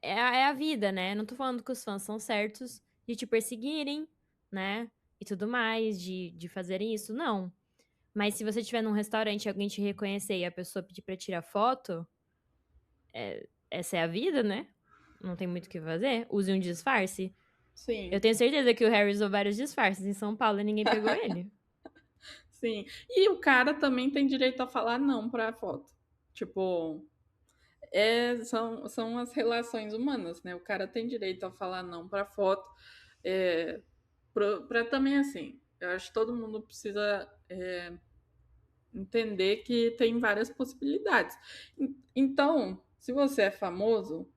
é a vida, né. Não tô falando que os fãs são certos de te perseguirem, né, e tudo mais, de fazerem isso, não. Mas se você estiver num restaurante e alguém te reconhecer e a pessoa pedir pra tirar foto, essa é a vida, né, não tem muito o que fazer, use um disfarce. Eu
sim,
tenho certeza que o Harry usou vários disfarces em São Paulo e ninguém pegou ele.
sim. E o cara também tem direito a falar não pra foto. Tipo, são as relações humanas, né? O cara tem direito a falar não pra foto. É, pra também, assim, eu acho que todo mundo precisa entender que tem várias possibilidades. Então, se você é famoso,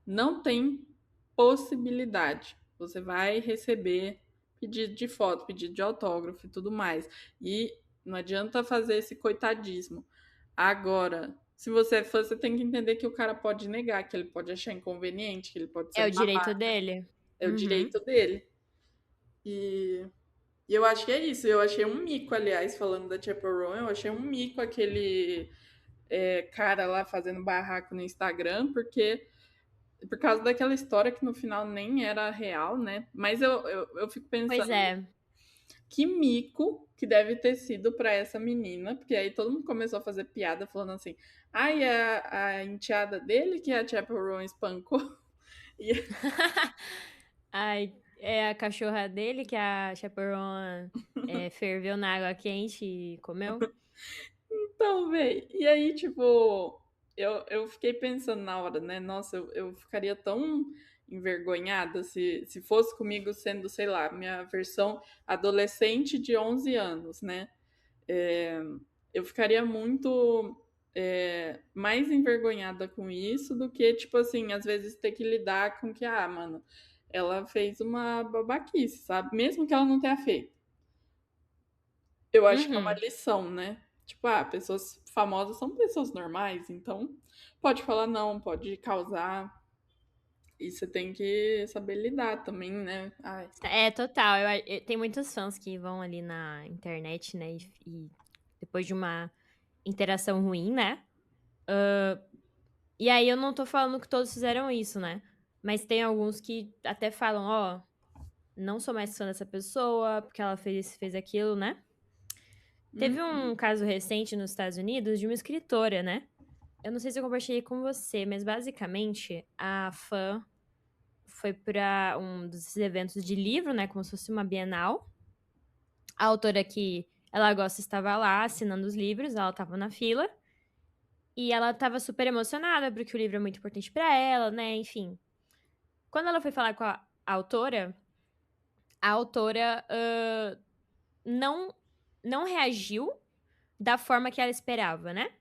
não tem possibilidade. Você vai receber pedido de foto, pedido de autógrafo e tudo mais. E não adianta fazer esse coitadismo. Agora, se você é fã, você tem que entender que o cara pode negar, que ele pode achar inconveniente, que ele pode ser
É o
um
direito
babaca.
dele.
É o
Uhum.
direito dele. E E eu acho que é isso. Eu achei um mico, aliás, falando da Chaperone, eu achei um mico aquele cara lá fazendo barraco no Instagram, porque por causa daquela história que no final nem era real, né? Mas eu fico
Pois
pensando,
é.
que mico que deve ter sido pra essa menina, porque aí todo mundo começou a fazer piada falando assim, ai, a enteada dele que a Chaperone espancou. E
Ai, é a cachorra dele que a chaperone ferveu na água quente e comeu?
então, véi, e aí, tipo, eu fiquei pensando na hora, né? Nossa, eu ficaria tão envergonhada se fosse comigo sendo, sei lá, minha versão adolescente de 11 anos, né? É, eu ficaria muito mais envergonhada com isso do que, tipo assim, às vezes ter que lidar com que, mano, ela fez uma babaquice, sabe? Mesmo que ela não tenha feito. Eu acho que é uma
Uhum.
lição, né? Tipo, pessoas famosas são pessoas normais, então pode falar não, pode causar. E você tem que saber lidar também, né? Ai.
É, total. Tem muitos fãs que vão ali na internet, né? E depois de uma interação ruim, né? E aí eu não tô falando que todos fizeram isso, né? Mas tem alguns que até falam, ó, não sou mais fã dessa pessoa, porque ela fez isso, fez aquilo, né? Teve
Uhum,
um caso recente nos Estados Unidos de uma escritora, né? Eu não sei se eu compartilhei com você, mas basicamente a fã foi pra um desses eventos de livro, né? Como se fosse uma Bienal. A autora que ela gosta estava lá assinando os livros, ela estava na fila. E ela estava super emocionada, porque o livro é muito importante pra ela, né? Enfim. Quando ela foi falar com a autora, a autora não, não reagiu da forma que ela esperava, né?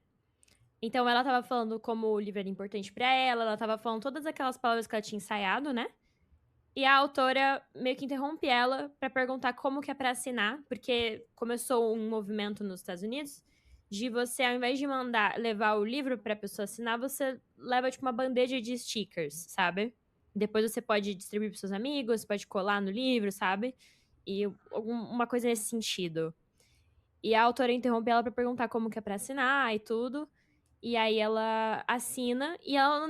Então ela estava falando como o livro era importante pra ela, ela estava falando todas aquelas palavras que ela tinha ensaiado, né? E a autora meio que interrompe ela pra perguntar como que é pra assinar, porque começou um movimento nos Estados Unidos de você, ao invés de mandar levar o livro pra pessoa assinar, você leva tipo uma bandeja de stickers, sabe? Depois você pode distribuir pros seus amigos, pode colar no livro, sabe? E uma coisa nesse sentido. E a autora interrompe ela pra perguntar como que é pra assinar e tudo. E aí ela assina e ela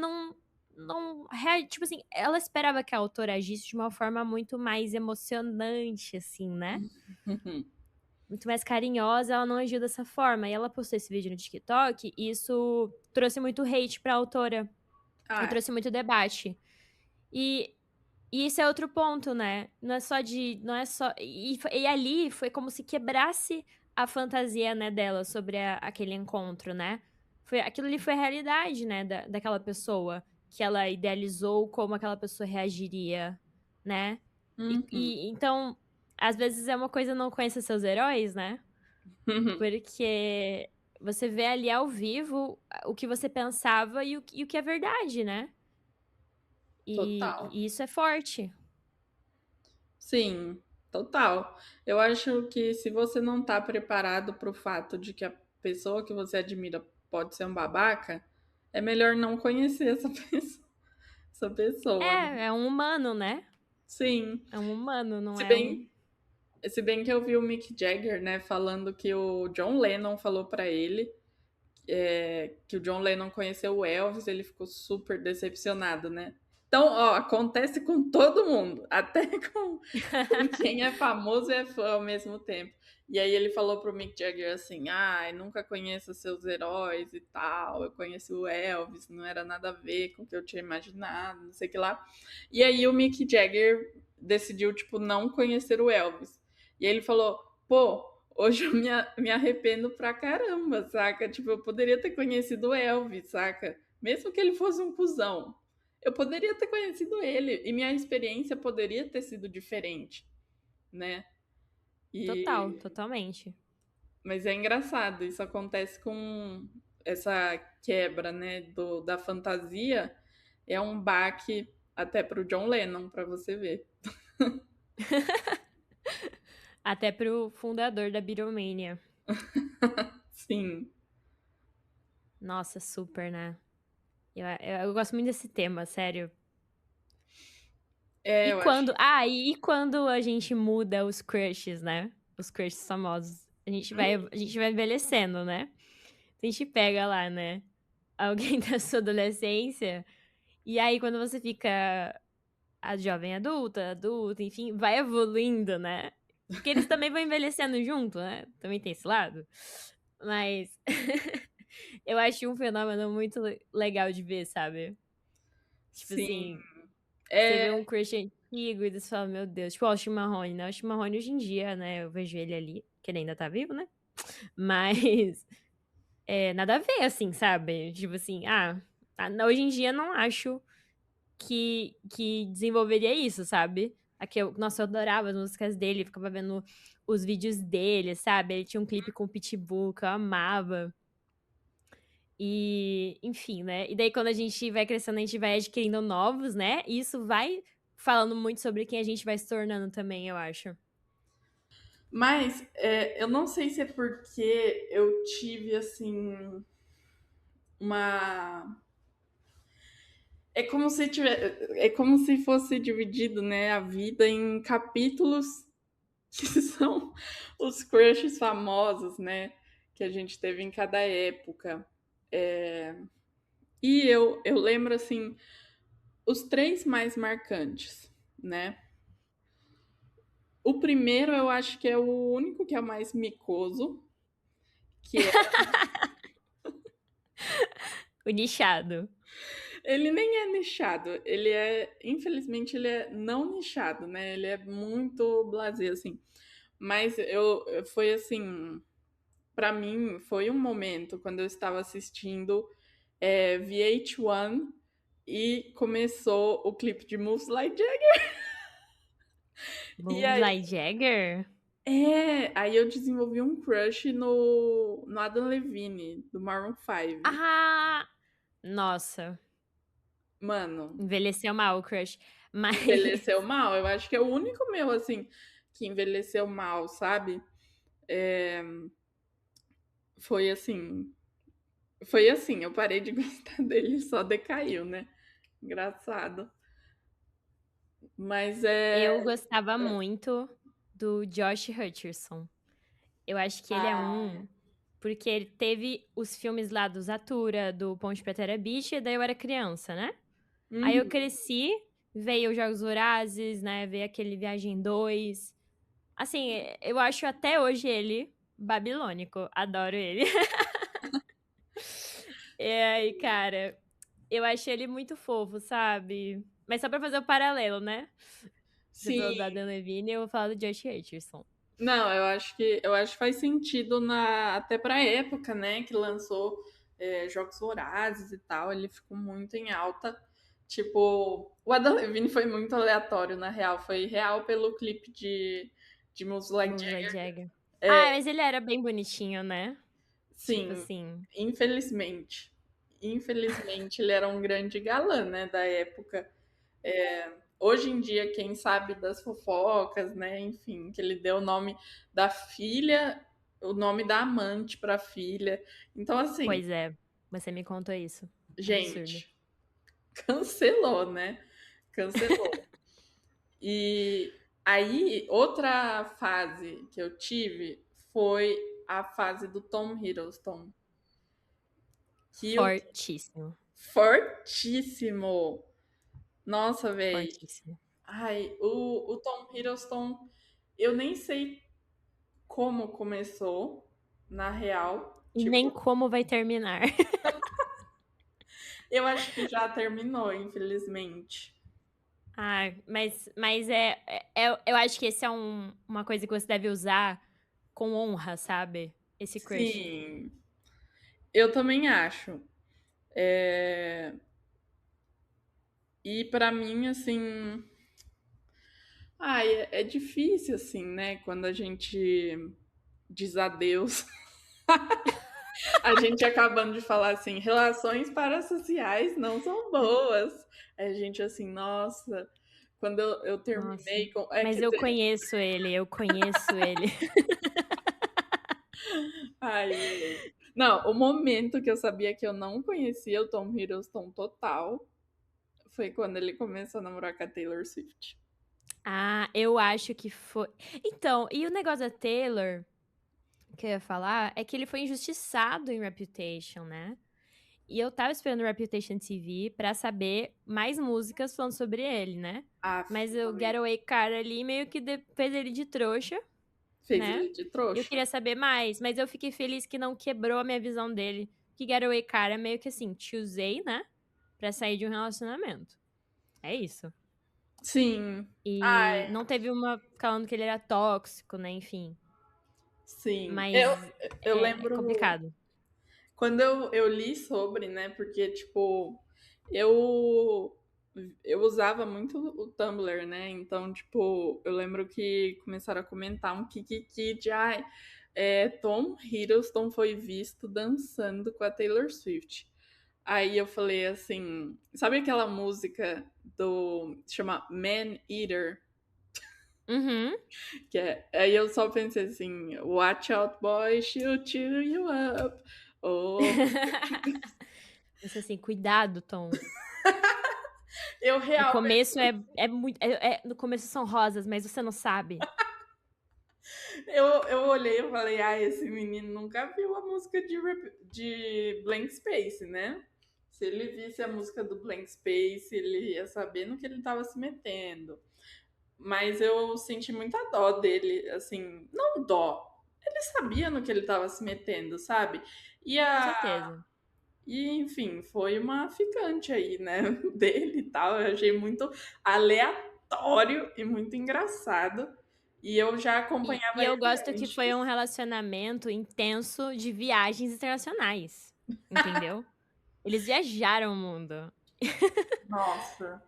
tipo assim, ela esperava que a autora agisse de uma forma muito mais emocionante, assim, né?
uhum.
Muito mais carinhosa, ela não agiu dessa forma. E ela postou esse vídeo no TikTok e isso trouxe muito hate pra autora. E
Ah,
trouxe muito debate. E, e isso é outro ponto, né? Não é só de. Não é só. E ali foi como se quebrasse a fantasia, né, dela sobre aquele encontro, né? Aquilo ali foi a realidade, né, daquela pessoa. Que ela idealizou como aquela pessoa reagiria, né?
uhum.
Então, às vezes é uma coisa não conhecer seus heróis, né? Porque você vê ali ao vivo o que você pensava e o que é verdade, né?
Total.
E isso é forte.
Sim, total. Eu acho que se você não tá preparado para o fato de que a pessoa que você admira pode ser um babaca, é melhor não conhecer essa pessoa, essa pessoa, né?
É um humano, né?
Sim.
É um humano, não
Se
é um.
bem, se bem que eu vi o Mick Jagger, né, falando que o John Lennon falou para ele que o John Lennon conheceu o Elvis, ele ficou super decepcionado, né? Então, ó, acontece com todo mundo, até com quem é famoso e é fã ao mesmo tempo. E aí ele falou pro Mick Jagger assim: nunca conheço seus heróis e tal. Eu conheci o Elvis, não era nada a ver com o que eu tinha imaginado, não sei o que lá. E aí o Mick Jagger decidiu, tipo, não conhecer o Elvis. E aí ele falou: pô, hoje eu me arrependo pra caramba, saca? Tipo, eu poderia ter conhecido o Elvis, saca? Mesmo que ele fosse um cuzão. Eu poderia ter conhecido ele e minha experiência poderia ter sido diferente, né?
Total,
E
totalmente.
mas é engraçado, isso acontece com essa quebra, né, da fantasia, é um baque até pro John Lennon, pra você ver.
Até pro fundador da Beatlemania.
Sim.
Nossa, super, né? Eu gosto muito desse tema, sério.
É,
E
eu acho.
e quando a gente muda os crushes, né, os crushes famosos, a gente vai envelhecendo, né. A gente pega lá, né, alguém da sua adolescência, e aí quando você fica a jovem adulta, enfim, vai evoluindo, né, porque eles também vão envelhecendo junto, né, também tem esse lado. Mas eu acho um fenômeno muito legal de ver, sabe. Tipo
Sim.
assim, você
É,
vê um crush antigo e você fala: "Meu Deus", tipo o Austin Mahone, né, o Austin Mahone hoje em dia, né, eu vejo ele ali, que ele ainda tá vivo, né, mas, nada a ver, assim, sabe. Tipo assim, hoje em dia não acho que desenvolveria isso, sabe. Nossa, eu adorava as músicas dele, ficava vendo os vídeos dele, sabe. Ele tinha um clipe com o Pitbull que eu amava. E, enfim, né, e daí quando a gente vai crescendo, a gente vai adquirindo novos, né, e isso vai falando muito sobre quem a gente vai se tornando também, eu acho.
mas eu não sei se é porque eu tive assim uma. É como se fosse dividido, né, a vida em capítulos que são os crushes famosos, né, que a gente teve em cada época. É, e eu lembro assim os três mais marcantes, né? O primeiro eu acho que é o único que é o mais micoso, que é.
O nichado.
Ele nem é nichado, ele é, infelizmente, ele é não nichado, né? Ele é muito blasé, assim. Mas foi assim, pra mim, foi um momento quando eu estava assistindo VH1 e começou o clipe de Moves Like Jagger. E aí,
Moonlight Jagger?
aí eu desenvolvi um crush no Adam Levine, do Maroon 5.
Ah! Nossa,
Mano,
envelheceu mal o crush. Mas
envelheceu mal. Eu acho que é o único meu, assim, que envelheceu mal, sabe? É, foi assim. Foi assim, eu parei de gostar dele, só decaiu, né? Engraçado. Mas é.
eu gostava muito do Josh Hutcherson. Eu acho que ele é
Ah,
um porque ele teve os filmes lá do Zathura, do Ponte pra Beach, e daí eu era criança, né. Aí eu
uhum.
cresci, veio os Jogos Vorazes, né, veio aquele Viagem 2. Assim, eu acho até hoje ele babilônico, adoro ele. E aí, cara, eu achei ele muito fofo, sabe. Mas só pra fazer o paralelo, né. Você
Sim.
falou do Adam Levine, eu vou falar do Josh Hutcherson.
Não, eu acho que faz sentido até pra época, né, que lançou Jogos Vorazes e tal, ele ficou muito em alta. Tipo, o Adam Levine foi muito aleatório, na real. Foi real pelo clipe de Moves Like
Moonlight
Jagger.
Jagger.
É,
Mas ele era bem bonitinho, né. Tipo
sim,
assim,
infelizmente. Infelizmente, ele era um grande galã, né, da época. Hoje em dia, quem sabe das fofocas, né? Enfim, que ele deu o nome da filha, o nome da amante para a filha. Então, assim,
pois é, você me contou isso. Absurdo.
gente, cancelou, né? Cancelou. E aí, outra fase que eu tive foi a fase do Tom Hiddleston, que o
Fortíssimo,
fortíssimo. Nossa, velho.
fortíssimo.
Ai, o Tom Hiddleston, eu nem sei como começou, na real.
E nem
Tipo,
como vai terminar.
eu acho que já terminou, infelizmente.
Mas eu acho que esse é uma coisa que você deve usar com honra, sabe, esse crush.
Sim, eu também acho. É, e pra mim, assim, é difícil, assim, né? Quando a gente diz adeus, a gente acabando de falar assim, relações parasociais não são boas. A gente assim, nossa, quando eu
Nossa,
terminei com.
mas
Quer
eu
dizer,
conheço ele, eu conheço ele.
ai, não, o momento que eu sabia que eu não conhecia o Tom Hiddleston total foi quando ele começou a namorar com a Taylor Swift.
Ah, eu acho que foi. Então, e o negócio da Taylor, que eu ia falar, é que ele foi injustiçado em Reputation, né? E eu tava esperando o Reputation TV pra saber mais músicas falando sobre ele, né? Mas o
Também
Getaway Car ali meio que fez ele de trouxa,
fez
né?
ele de
Eu
trouxa.
queria saber mais, mas eu fiquei feliz que não quebrou a minha visão dele. Que Getaway Car é meio que assim, te usei, né? Pra sair de um relacionamento. É isso.
Sim.
E
Ai,
não teve uma falando que ele era tóxico, né? Enfim.
sim.
Mas
Eu
é
lembro
complicado.
quando eu li sobre, né? Porque, tipo, eu, eu usava muito o Tumblr, né? Então, tipo, eu lembro que começaram a comentar um kikiki de ai, Tom Hiddleston foi visto dançando com a Taylor Swift. Aí eu falei assim, sabe aquela música do chama Man Eater?
Uhum.
Aí eu só pensei assim, Watch out, boy, she'll chew you up. Oh,
Pensei assim, cuidado, Tom.
eu
No
realmente,
começo é muito. No começo são rosas, mas você não sabe.
eu olhei e falei, ah, esse menino nunca viu a música de Blank Space, né? Se ele visse a música do Blank Space, ele ia saber no que ele estava se metendo. Mas eu senti muita dó dele, assim, não dó. Ele sabia no que ele estava se metendo, sabe? E
Com
a
certeza.
E, enfim, foi uma ficante aí, né, dele e tal. Eu achei muito aleatório e muito engraçado. E eu já
E
acompanhava
eu
ele
gosto que foi um
antes.
relacionamento intenso de viagens internacionais. Entendeu? Eles viajaram o mundo.
Nossa,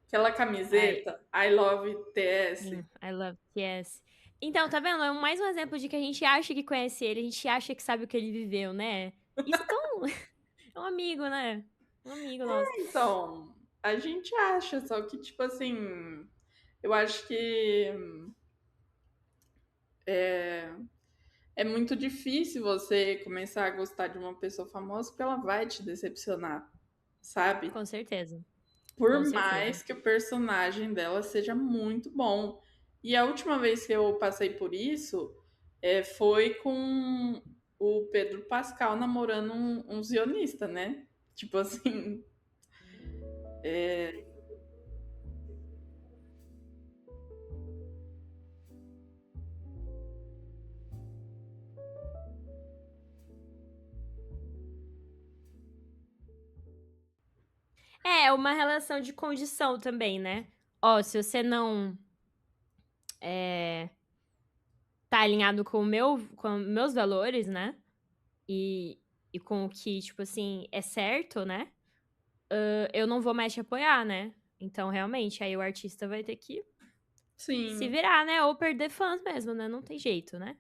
aquela
Ai,
camiseta, I love TS.
I love yes. Então, tá vendo? É mais um exemplo de que a gente acha que conhece ele, a gente acha que sabe o que ele viveu, né? Isso é tão. É um amigo, né? Um amigo nosso.
Então, a gente acha, só que, tipo assim, eu acho que é, é muito difícil você começar a gostar de uma pessoa famosa porque ela vai te decepcionar, sabe?
Com certeza.
Por
Com certeza.
mais que o personagem dela seja muito bom. E a última vez que eu passei por isso foi com o Pedro Pascal namorando um zionista, né? Tipo assim,
É, uma relação de condição também, né? Ó, se você não é, tá alinhado com meus valores, né? E com o que, tipo assim, é certo, né? Eu não vou mais te apoiar, né? Então, realmente, aí o artista vai ter que se
sim.
virar, né? Ou perder fãs mesmo, né? Não tem jeito, né?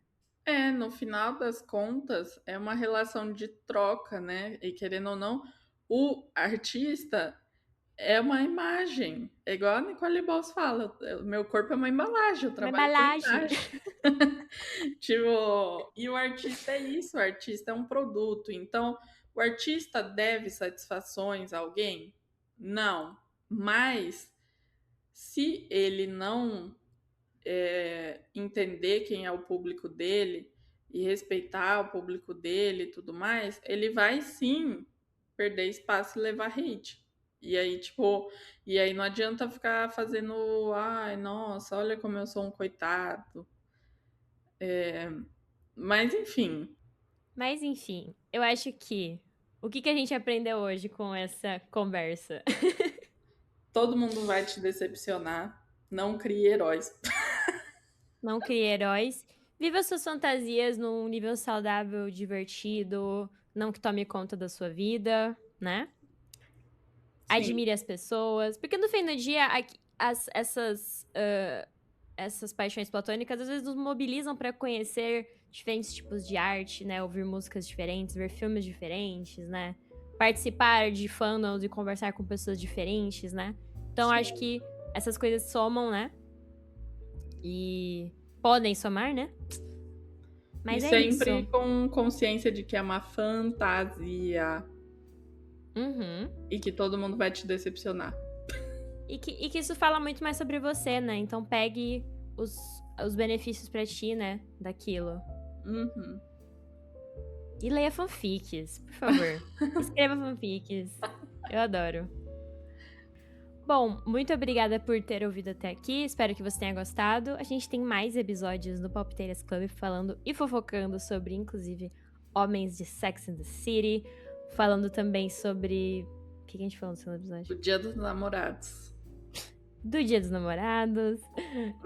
No final das contas, é uma relação de troca, né? E querendo ou não, o artista é uma imagem. É igual a Nicole Bols fala, o meu corpo é uma embalagem, eu
Uma
trabalho com
embalagem.
imagem. Tipo, e o artista é isso, o artista é um produto. Então, o artista deve satisfações a alguém? Não. Mas, se ele não entender quem é o público dele e respeitar o público dele e tudo mais, ele vai sim perder espaço e levar hate. E aí, tipo, e aí não adianta ficar fazendo, ai, nossa, olha como eu sou um coitado. Mas enfim,
Mas, enfim, eu acho que o que a gente aprendeu hoje com essa conversa?
todo mundo vai te decepcionar. Não crie heróis.
Não crie heróis. Viva suas fantasias num nível saudável, divertido, não que tome conta da sua vida, né?
Sim,
Admire as pessoas. Porque no fim do dia, essas paixões platônicas às vezes nos mobilizam para conhecer diferentes tipos de arte, né? Ouvir músicas diferentes, ver filmes diferentes, né? Participar de fandoms e conversar com pessoas diferentes, né? Então acho
sim.
que essas coisas somam, né? E podem somar, né?
E
Mas é
sempre
isso.
com consciência de que é uma fantasia.
Uhum.
E que todo mundo vai te decepcionar.
E que isso fala muito mais sobre você, né? Então pegue os benefícios pra ti, né? Daquilo.
Uhum.
E leia fanfics, por favor. Escreva fanfics. Eu adoro. Bom, muito obrigada por ter ouvido até aqui. Espero que você tenha gostado. A gente tem mais episódios do Palpiteiras Club falando e fofocando sobre, inclusive, homens de Sex and the City. Falando também sobre... O que a gente falou no segundo episódio?
O Dia dos Namorados.
Do Dia dos Namorados.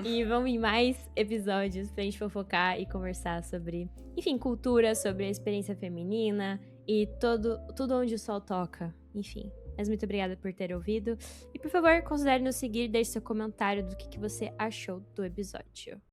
E vão vir mais episódios pra gente fofocar e conversar sobre, enfim, cultura, sobre a experiência feminina e tudo onde o sol toca. Enfim. Mas muito obrigada por ter ouvido. E por favor, considere nos seguir e deixe seu comentário do que você achou do episódio.